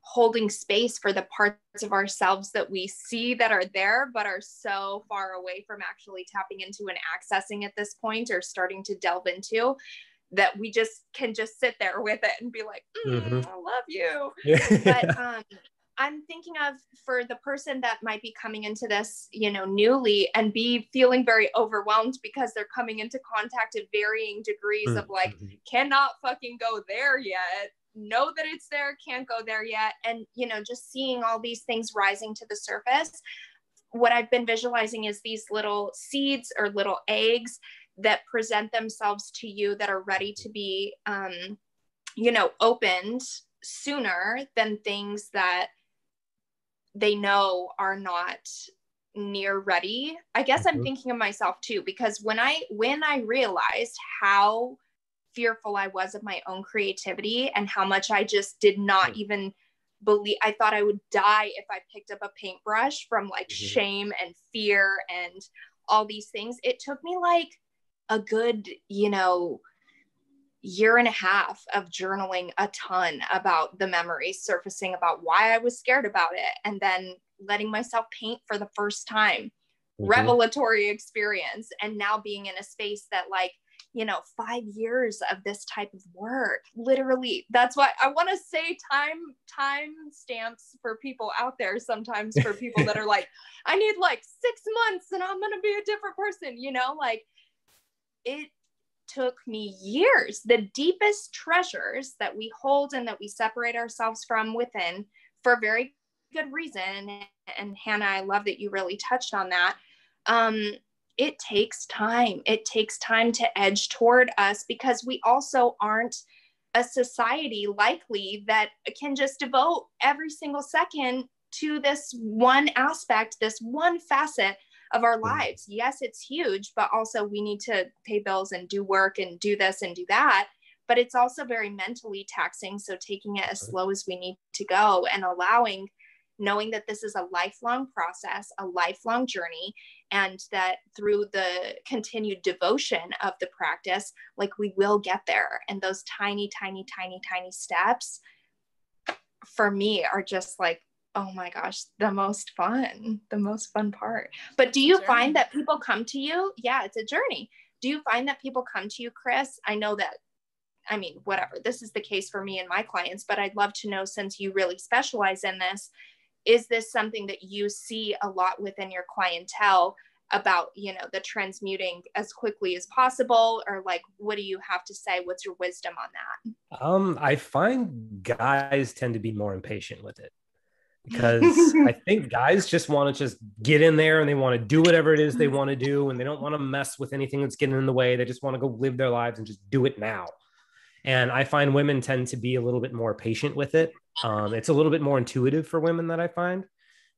holding space for the parts of ourselves that we see that are there, but are so far away from actually tapping into and accessing at this point, or starting to delve into, that we just can just sit there with it and be like, I love you. But I'm thinking of, for the person that might be coming into this, you know, newly, and be feeling very overwhelmed because they're coming into contact at varying degrees of like, cannot fucking go there yet, know that it's there, can't go there yet. And, you know, just seeing all these things rising to the surface. What I've been visualizing is these little seeds or little eggs that present themselves to you that are ready to be, you know, opened sooner than things that they know are not near ready. I guess I'm thinking of myself too, because when I realized how fearful I was of my own creativity and how much I just did not even believe, I thought I would die if I picked up a paintbrush from like shame and fear and all these things. It took me like a good, you know, year and a half of journaling a ton about the memories surfacing, about why I was scared about it, and then letting myself paint for the first time. Revelatory experience. And now being in a space that, like, you know, 5 years of this type of work, literally. That's why I want to say time stamps for people out there sometimes, for people that are like, I need like 6 months and I'm going to be a different person, you know, like, it took me years. The deepest treasures that we hold and that we separate ourselves from within, for very good reason. And Hannah, I love that you really touched on that. It takes time. It takes time to edge toward us, because we also aren't a society likely that can just devote every single second to this one aspect, this one facet of our lives. Yes, it's huge, but also we need to pay bills and do work and do this and do that. But it's also very mentally taxing. So taking it as slow as we need to go, and knowing that this is a lifelong process, a lifelong journey, and that through the continued devotion of the practice, like, we will get there. And those tiny, tiny, tiny, tiny steps for me are just like, oh my gosh, the most fun part. But do you find that people come to you? Yeah, it's a journey. Do you find that people come to you, Chris? I know that, I mean, whatever, this is the case for me and my clients, but I'd love to know, since you really specialize in this, is this something that you see a lot within your clientele about, you know, the transmuting as quickly as possible? Or like, what do you have to say? What's your wisdom on that? I find guys tend to be more impatient with it, because I think guys just want to just get in there and they want to do whatever it is they want to do. And they don't want to mess with anything that's getting in the way. They just want to go live their lives and just do it now. And I find women tend to be a little bit more patient with it. It's a little bit more intuitive for women, that I find.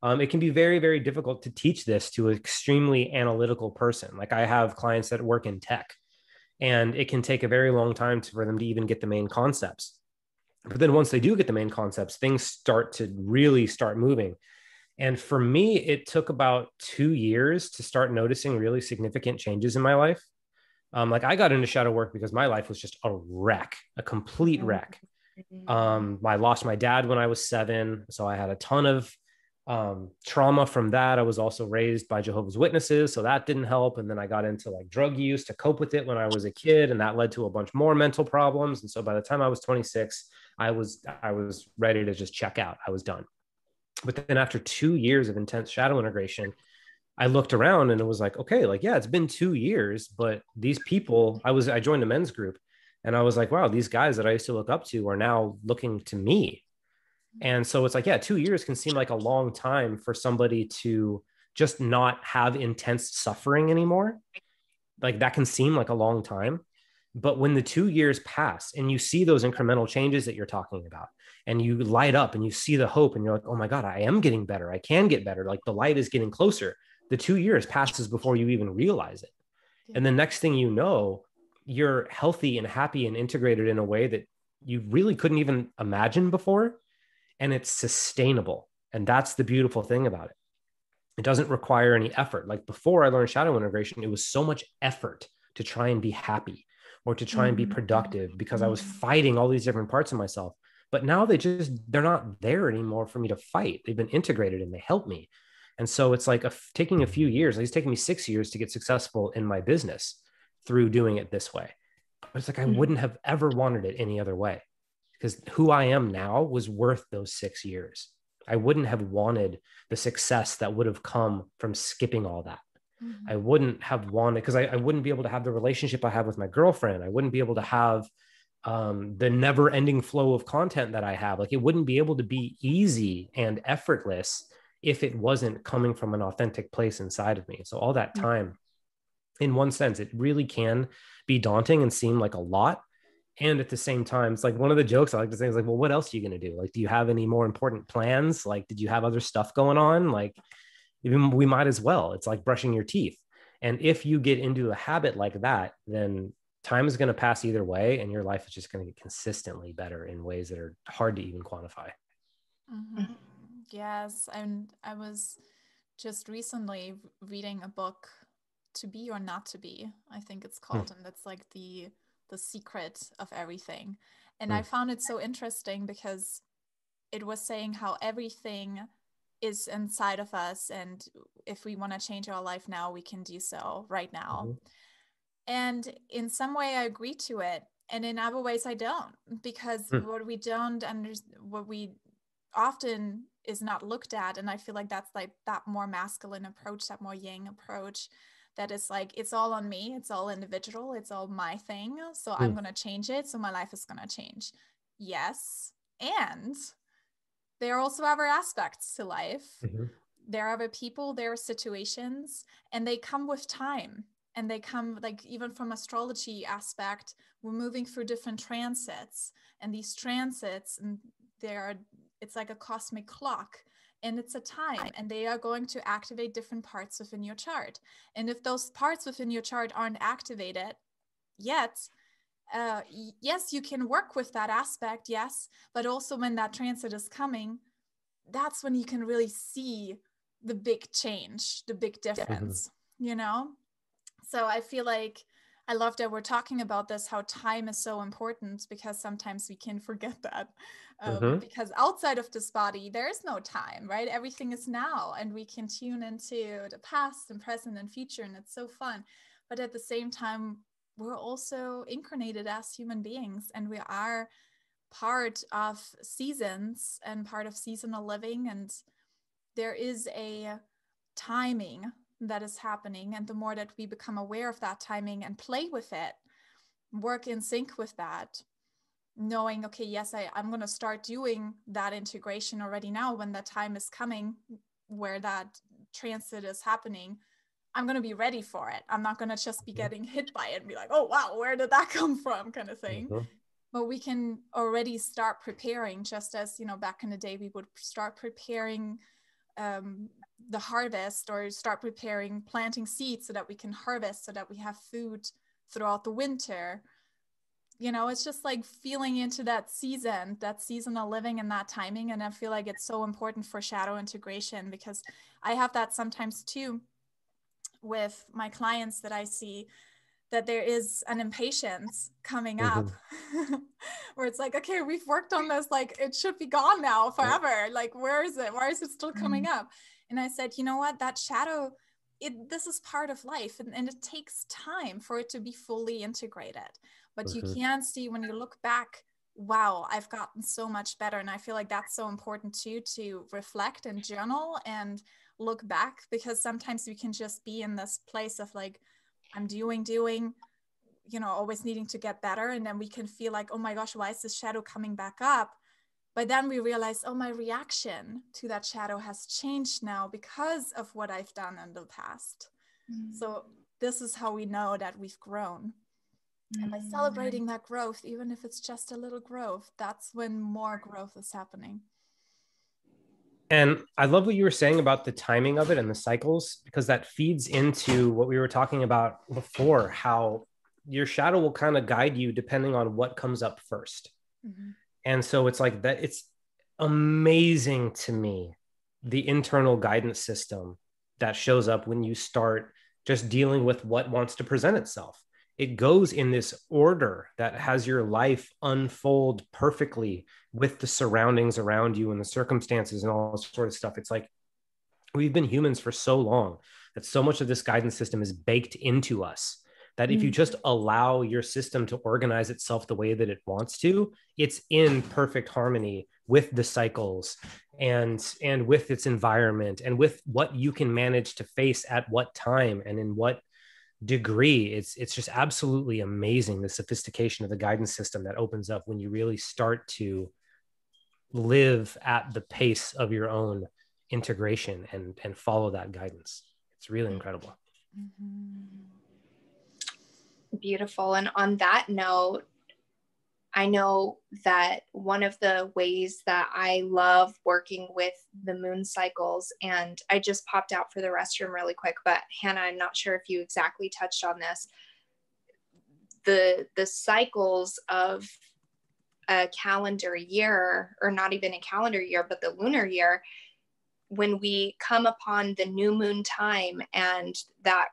It can be very, very difficult to teach this to an extremely analytical person. Like I have clients that work in tech, and it can take a very long time for them to even get the main concepts. But then once they do get the main concepts, things start to really start moving. And for me, it took about 2 years to start noticing really significant changes in my life. Like I got into shadow work because my life was just a wreck, a complete wreck. I lost my dad when I was 7. So I had a ton of trauma from that. I was also raised by Jehovah's Witnesses, so that didn't help. And then I got into like drug use to cope with it when I was a kid, and that led to a bunch more mental problems. And so by the time I was 26, I was ready to just check out. I was done. But then after 2 years of intense shadow integration, I looked around and it was like, okay, like, yeah, it's been 2 years, but these people, I joined a men's group, and I was like, wow, these guys that I used to look up to are now looking to me. And so it's like, yeah, 2 years can seem like a long time for somebody to just not have intense suffering anymore. Like that can seem like a long time. But when the 2 years pass and you see those incremental changes that you're talking about, and you light up and you see the hope, and you're like, oh my God, I am getting better. I can get better. Like the light is getting closer. The 2 years passes before you even realize it. And the next thing you know, you're healthy and happy and integrated in a way that you really couldn't even imagine before. And it's sustainable. And that's the beautiful thing about it. It doesn't require any effort. Like before I learned shadow integration, it was so much effort to try and be happy or to try and be productive, because I was fighting all these different parts of myself. But now they're not there anymore for me to fight. They've been integrated and they help me. And so it's like taking a few years. It's taken me 6 years to get successful in my business through doing it this way. But it's like I wouldn't have ever wanted it any other way, because who I am now was worth those 6 years. I wouldn't have wanted the success that would have come from skipping all that. I wouldn't have wanted, because I wouldn't be able to have the relationship I have with my girlfriend. I wouldn't be able to have the never ending flow of content that I have. Like it wouldn't be able to be easy and effortless if it wasn't coming from an authentic place inside of me. So all that time, in one sense, it really can be daunting and seem like a lot. And at the same time, it's like one of the jokes I like to say is like, well, what else are you going to do? Like, do you have any more important plans? Like, did you have other stuff going on? Like, even we might as well. It's like brushing your teeth. And if you get into a habit like that, then time is going to pass either way. And your life is just going to get consistently better in ways that are hard to even quantify. Yes. And I was just recently reading a book, To Be or Not to Be, I think it's called. And that's like the secret of everything. And I found it so interesting because it was saying how everything is inside of us, and if we want to change our life now, we can do so right now. And in some way I agree to it, and in other ways I don't, because what we don't understand, what we often is not looked at, and I feel like that's like that more masculine approach, that more yang approach, that is like, it's all on me, it's all individual, it's all my thing, so I'm going to change it, so my life is going to change. Yes, and there are also other aspects to life. There are other people, there are situations, and they come with time. And they come, like, even from astrology aspect, we're moving through different transits, and these transits, and it's like a cosmic clock, and it's a time, and they are going to activate different parts within your chart. And if those parts within your chart aren't activated yet, yes, you can work with that aspect, yes, but also when that transit is coming, that's when you can really see the big change, the big difference, you know? So I feel like I love that we're talking about this, how time is so important, because sometimes we can forget that. Because outside of this body, there is no time, right? Everything is now, and we can tune into the past and present and future, and it's so fun. But at the same time, we're also incarnated as human beings, and we are part of seasons and part of seasonal living, and there is a timing that is happening. And the more that we become aware of that timing and play with it, work in sync with that, knowing, okay, yes, I'm going to start doing that integration already now when the time is coming where that transit is happening, I'm going to be ready for it. I'm not going to just be getting hit by it and be like, oh, wow, where did that come from, kind of thing. But we can already start preparing, just as, you know, back in the day, we would start preparing the harvest, or start preparing planting seeds so that we can harvest, so that we have food throughout the winter. You know, it's just like feeling into that seasonal living and that timing. And I feel like it's so important for shadow integration, because I have that sometimes too with my clients, that I see that there is an impatience coming up where it's like, okay, we've worked on this, like it should be gone now forever. Like, where is it? Why is it still coming up? And I said, you know what, that shadow, this is part of life, and it takes time for it to be fully integrated. But you can see when you look back, wow, I've gotten so much better. And I feel like that's so important too, to reflect and journal and look back, because sometimes we can just be in this place of like, I'm doing, you know, always needing to get better. And then we can feel like, oh my gosh, why is this shadow coming back up? But then we realize, oh, my reaction to that shadow has changed now because of what I've done in the past. So this is how we know that we've grown. And by celebrating that growth, even if it's just a little growth, that's when more growth is happening. And I love what you were saying about the timing of it and the cycles, because that feeds into what we were talking about before, how your shadow will kind of guide you depending on what comes up first. And so it's like that. It's amazing to me, the internal guidance system that shows up when you start just dealing with what wants to present itself. It goes in this order that has your life unfold perfectly with the surroundings around you and the circumstances and all this sort of stuff. It's like we've been humans for so long that so much of this guidance system is baked into us, that if you just allow your system to organize itself the way that it wants to, it's in perfect harmony with the cycles and with its environment and with what you can manage to face at what time and in what degree. It's just absolutely amazing, the sophistication of the guidance system that opens up when you really start to live at the pace of your own integration and follow that guidance. It's really incredible. Beautiful. And on that note, I know that one of the ways that I love working with the moon cycles, and I just popped out for the restroom really quick, but Hannah, I'm not sure if you exactly touched on this. The cycles of a calendar year, or not even a calendar year, but the lunar year, when we come upon the new moon time and that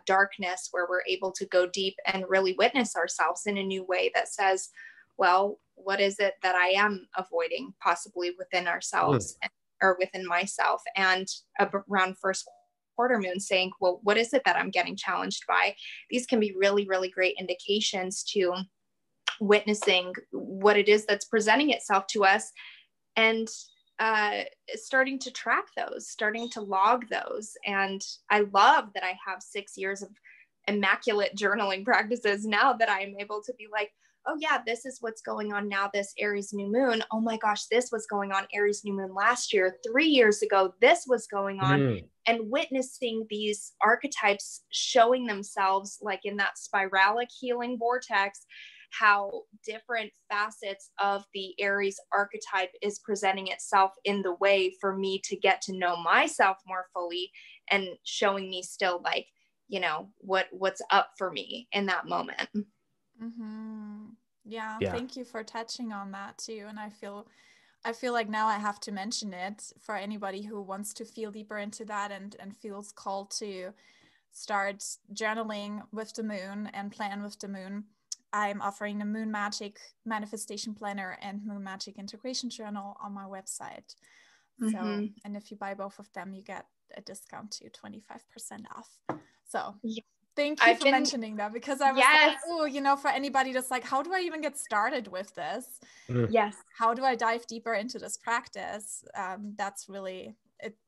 darkness where we're able to go deep and really witness ourselves in a new way that says, well, what is it that I am avoiding possibly within ourselves or within myself? And around first quarter moon saying, well, what is it that I'm getting challenged by? These can be really, really great indications to witnessing what it is that's presenting itself to us, and starting to track those, starting to log those. And I love that I have 6 years of immaculate journaling practices now, that I'm able to be like, oh yeah, this is what's going on now, this Aries new moon. Oh my gosh, this was going on Aries new moon last year. 3 years ago, this was going on. And witnessing these archetypes showing themselves like in that spiralic healing vortex, how different facets of the Aries archetype is presenting itself in the way for me to get to know myself more fully, and showing me still like, you know, what's up for me in that moment. Yeah, thank you for touching on that too. And I feel like now I have to mention it for anybody who wants to feel deeper into that and feels called to start journaling with the moon and plan with the moon. I'm offering the Moon Magic Manifestation Planner and Moon Magic Integration Journal on my website. So, and if you buy both of them, you get a discount to 25% off. So thank you for mentioning that, because I was like, oh, you know, for anybody that's like, how do I even get started with this? Yes. How do I dive deeper into this practice? That's really,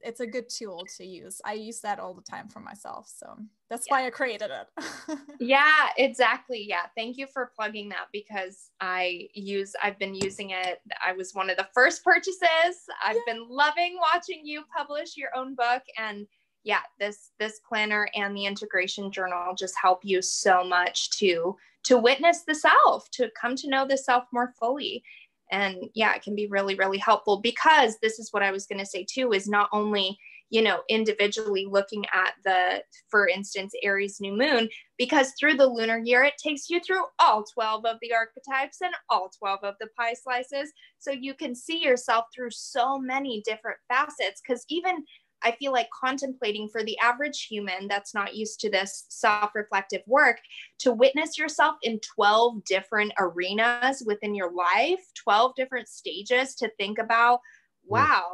it's a good tool to use. I use that all the time for myself. So that's why I created it. Yeah, exactly. Yeah. Thank you for plugging that, because I've been using it. I was one of the first purchases. I've been loving watching you publish your own book. And yeah, this planner and the integration journal just help you so much to witness the self, to come to know the self more fully. And yeah, it can be really, really helpful, because this is what I was going to say too, is not only, you know, individually looking at the, for instance, Aries new moon, because through the lunar year, it takes you through all 12 of the archetypes and all 12 of the pie slices. So you can see yourself through so many different facets. Because even I feel like contemplating, for the average human that's not used to this self-reflective work, to witness yourself in 12 different arenas within your life, 12 different stages, to think about, wow,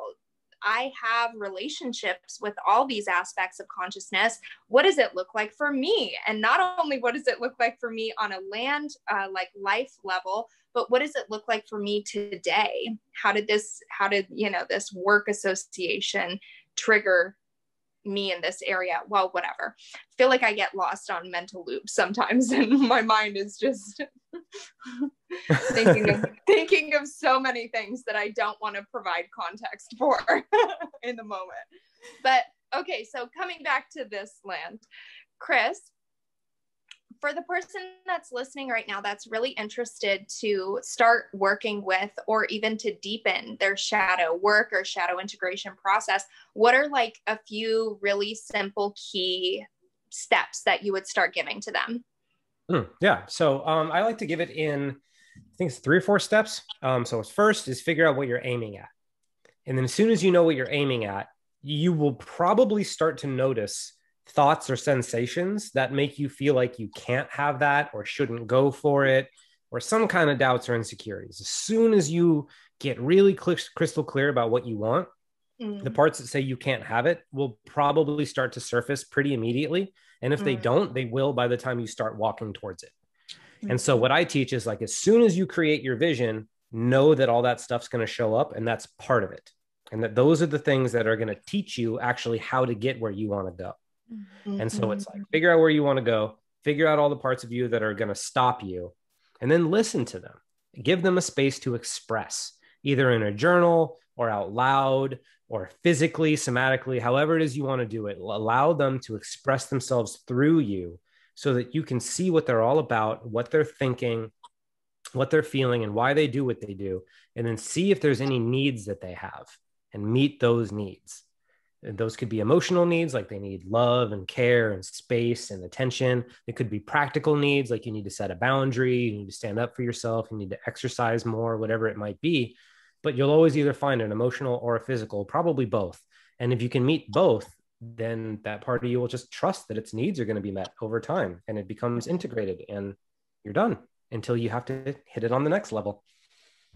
I have relationships with all these aspects of consciousness. What does it look like for me? And not only what does it look like for me on a land, like life level, but what does it look like for me today? How did, you know, this work association trigger me in this area? Well, whatever. I feel like I get lost on mental loops sometimes, and my mind is just thinking of so many things that I don't want to provide context for in the moment. But okay, so coming back to this land, Chris, for the person that's listening right now that's really interested to start working with, or even to deepen their shadow work or shadow integration process, what are like a few really simple key steps that you would start giving to them? Yeah. So I like to give it in, I think it's 3 or 4 steps. So first is figure out what you're aiming at. And then as soon as you know what you're aiming at, you will probably start to notice thoughts or sensations that make you feel like you can't have that, or shouldn't go for it, or some kind of doubts or insecurities. As soon as you get really crystal clear about what you want, the parts that say you can't have it will probably start to surface pretty immediately. And if they don't, they will by the time you start walking towards it. And so what I teach is, like, as soon as you create your vision, know that all that stuff's going to show up, and that's part of it. And that those are the things that are going to teach you actually how to get where you want to go. And so it's like, figure out where you want to go, figure out all the parts of you that are going to stop you, and then listen to them. Give them a space to express, either in a journal or out loud or physically, somatically, however it is you want to do it. Allow them to express themselves through you so that you can see what they're all about, what they're thinking, what they're feeling, and why they do what they do. And then see if there's any needs that they have, and meet those needs. And those could be emotional needs, like they need love and care and space and attention. It could be practical needs, like you need to set a boundary, you need to stand up for yourself, you need to exercise more, whatever it might be. But you'll always either find an emotional or a physical, probably both. And if you can meet both, then that part of you will just trust that its needs are going to be met over time, and it becomes integrated, and you're done until you have to hit it on the next level.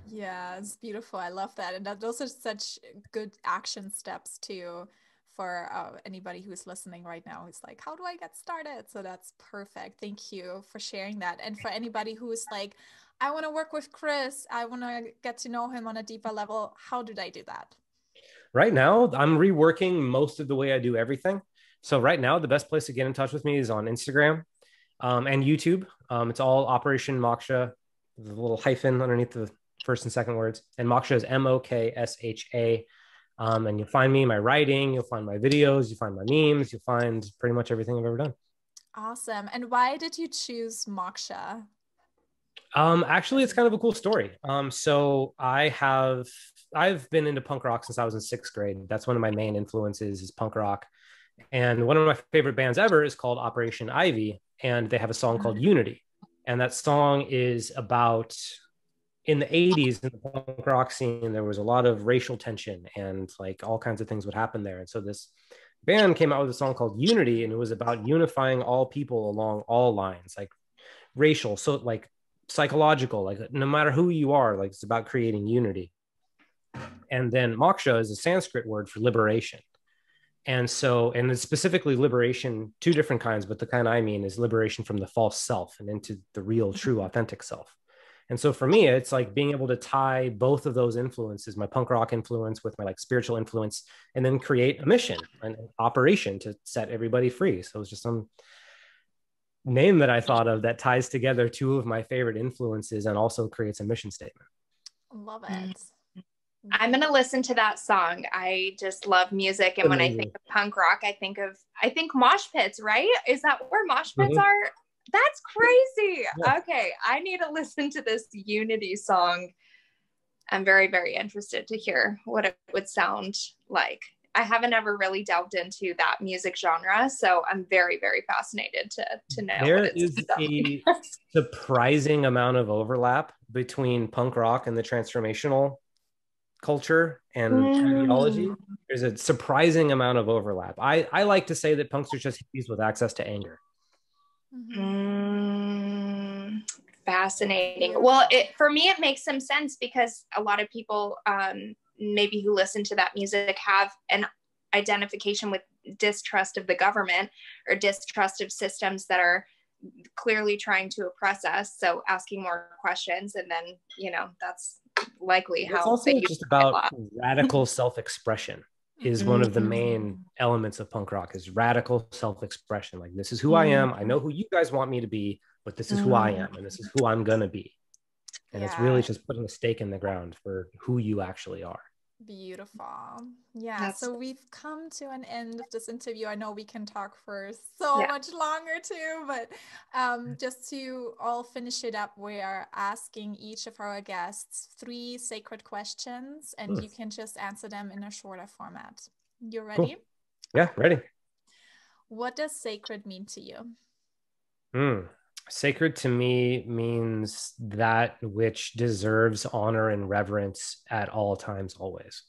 Yeah, it's beautiful. I love that. And those are such good action steps too, for anybody who's listening right now who's like, how do I get started? So that's perfect. Thank you for sharing that. And for anybody who's like, I want to work with Chris, I want to get to know him on a deeper level, how did I do that? Right now, I'm reworking most of the way I do everything. So right now, the best place to get in touch with me is on Instagram and YouTube. It's all Operation Moksha. There's a little hyphen underneath the first and second words. And Moksha is Moksha. And you'll find me, my writing, you'll find my videos, you'll find my memes, you'll find pretty much everything I've ever done. Awesome. And why did you choose Moksha? Actually, it's kind of a cool story. So I've been into punk rock since I was in 6th grade. That's one of my main influences, is punk rock. And one of my favorite bands ever is called Operation Ivy. And they have a song called Unity. And that song is about, in the 80s, in the punk rock scene, there was a lot of racial tension, and like all kinds of things would happen there. And so this band came out with a song called Unity, and it was about unifying all people along all lines, like racial, so like psychological, like no matter who you are, like it's about creating unity. And then Moksha is a Sanskrit word for liberation. And so, and it's specifically liberation, 2 different kinds, but the kind I mean is liberation from the false self and into the real, true, authentic self. And so for me, it's like being able to tie both of those influences, my punk rock influence with my like spiritual influence, and then create a mission, an operation to set everybody free. So it's just some name that I thought of that ties together 2 of my favorite influences and also creates a mission statement. Love it. I'm going to listen to that song. I just love music. And when I think of punk rock, I think mosh pits, right? Is that where mosh pits are? That's crazy. Yeah. Okay. I need to listen to this Unity song I'm very, very interested to hear what it would sound like. I haven't ever really delved into that music genre, so I'm very, very fascinated to know There what it's is a surprising amount of overlap between punk rock and the transformational culture and ideology. There's a surprising amount of overlap. I like to say that punks are just hippies with access to anger. Fascinating. Well, for me, it makes some sense because a lot of people maybe who listen to that music have an identification with distrust of the government or distrust of systems that are clearly trying to oppress us. So asking more questions, and then, you know, that's likely how it's also just about radical self-expression is one of the main elements of punk rock, is radical self-expression. Like, this is who I am. I know who you guys want me to be, but this is who I am, and this is who I'm gonna be. And it's really just putting a stake in the ground for who you actually are. Beautiful. Yeah, so we've come to an end of this interview. I know we can talk for so much longer too, but just to all finish it up, we are asking each of our guests 3 sacred questions, and you can just answer them in a shorter format. You ready? Cool. Yeah, ready. What does sacred mean to you? Sacred to me means that which deserves honor and reverence at all times, always.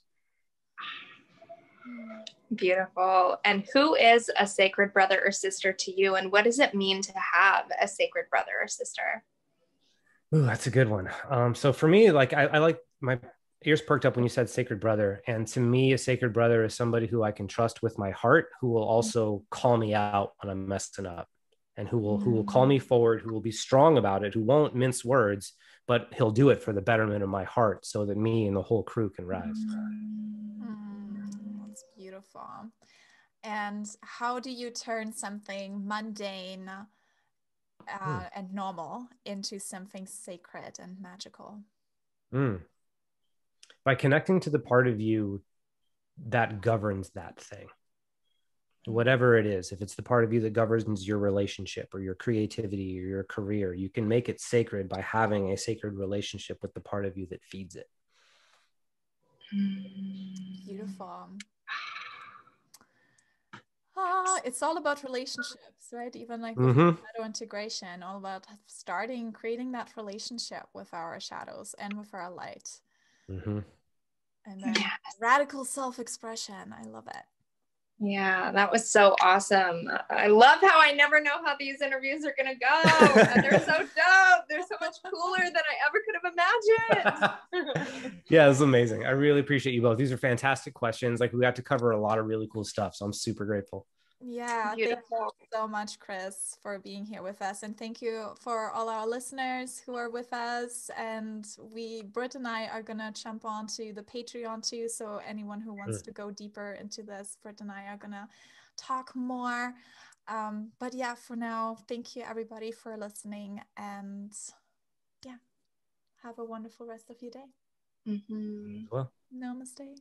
Beautiful. And who is a sacred brother or sister to you? And what does it mean to have a sacred brother or sister? Ooh, that's a good one. So for me, like, I like, my ears perked up when you said sacred brother. And to me, a sacred brother is somebody who I can trust with my heart, who will also call me out when I'm messing up, and who will call me forward, who will be strong about it, who won't mince words, but he'll do it for the betterment of my heart so that me and the whole crew can rise. That's beautiful. And how do you turn something mundane and normal into something sacred and magical? By connecting to the part of you that governs that thing. Whatever it is, if it's the part of you that governs your relationship or your creativity or your career, you can make it sacred by having a sacred relationship with the part of you that feeds it. Beautiful. It's all about relationships, right? Even like with shadow integration, all about creating that relationship with our shadows and with our light. And then radical self-expression. I love it. Yeah, that was so awesome. I love how I never know how these interviews are going to go. And they're so dope. They're so much cooler than I ever could have imagined. Yeah, it's amazing. I really appreciate you both. These are fantastic questions. Like, we got to cover a lot of really cool stuff. So I'm super grateful. Yeah, thank you so much, Chris, for being here with us. And thank you for all our listeners who are with us. And Britt and I are going to jump onto the Patreon too. So anyone who wants to go deeper into this, Britt and I are going to talk more. But yeah, for now, thank you everybody for listening. And yeah, have a wonderful rest of your day. Well. Namaste.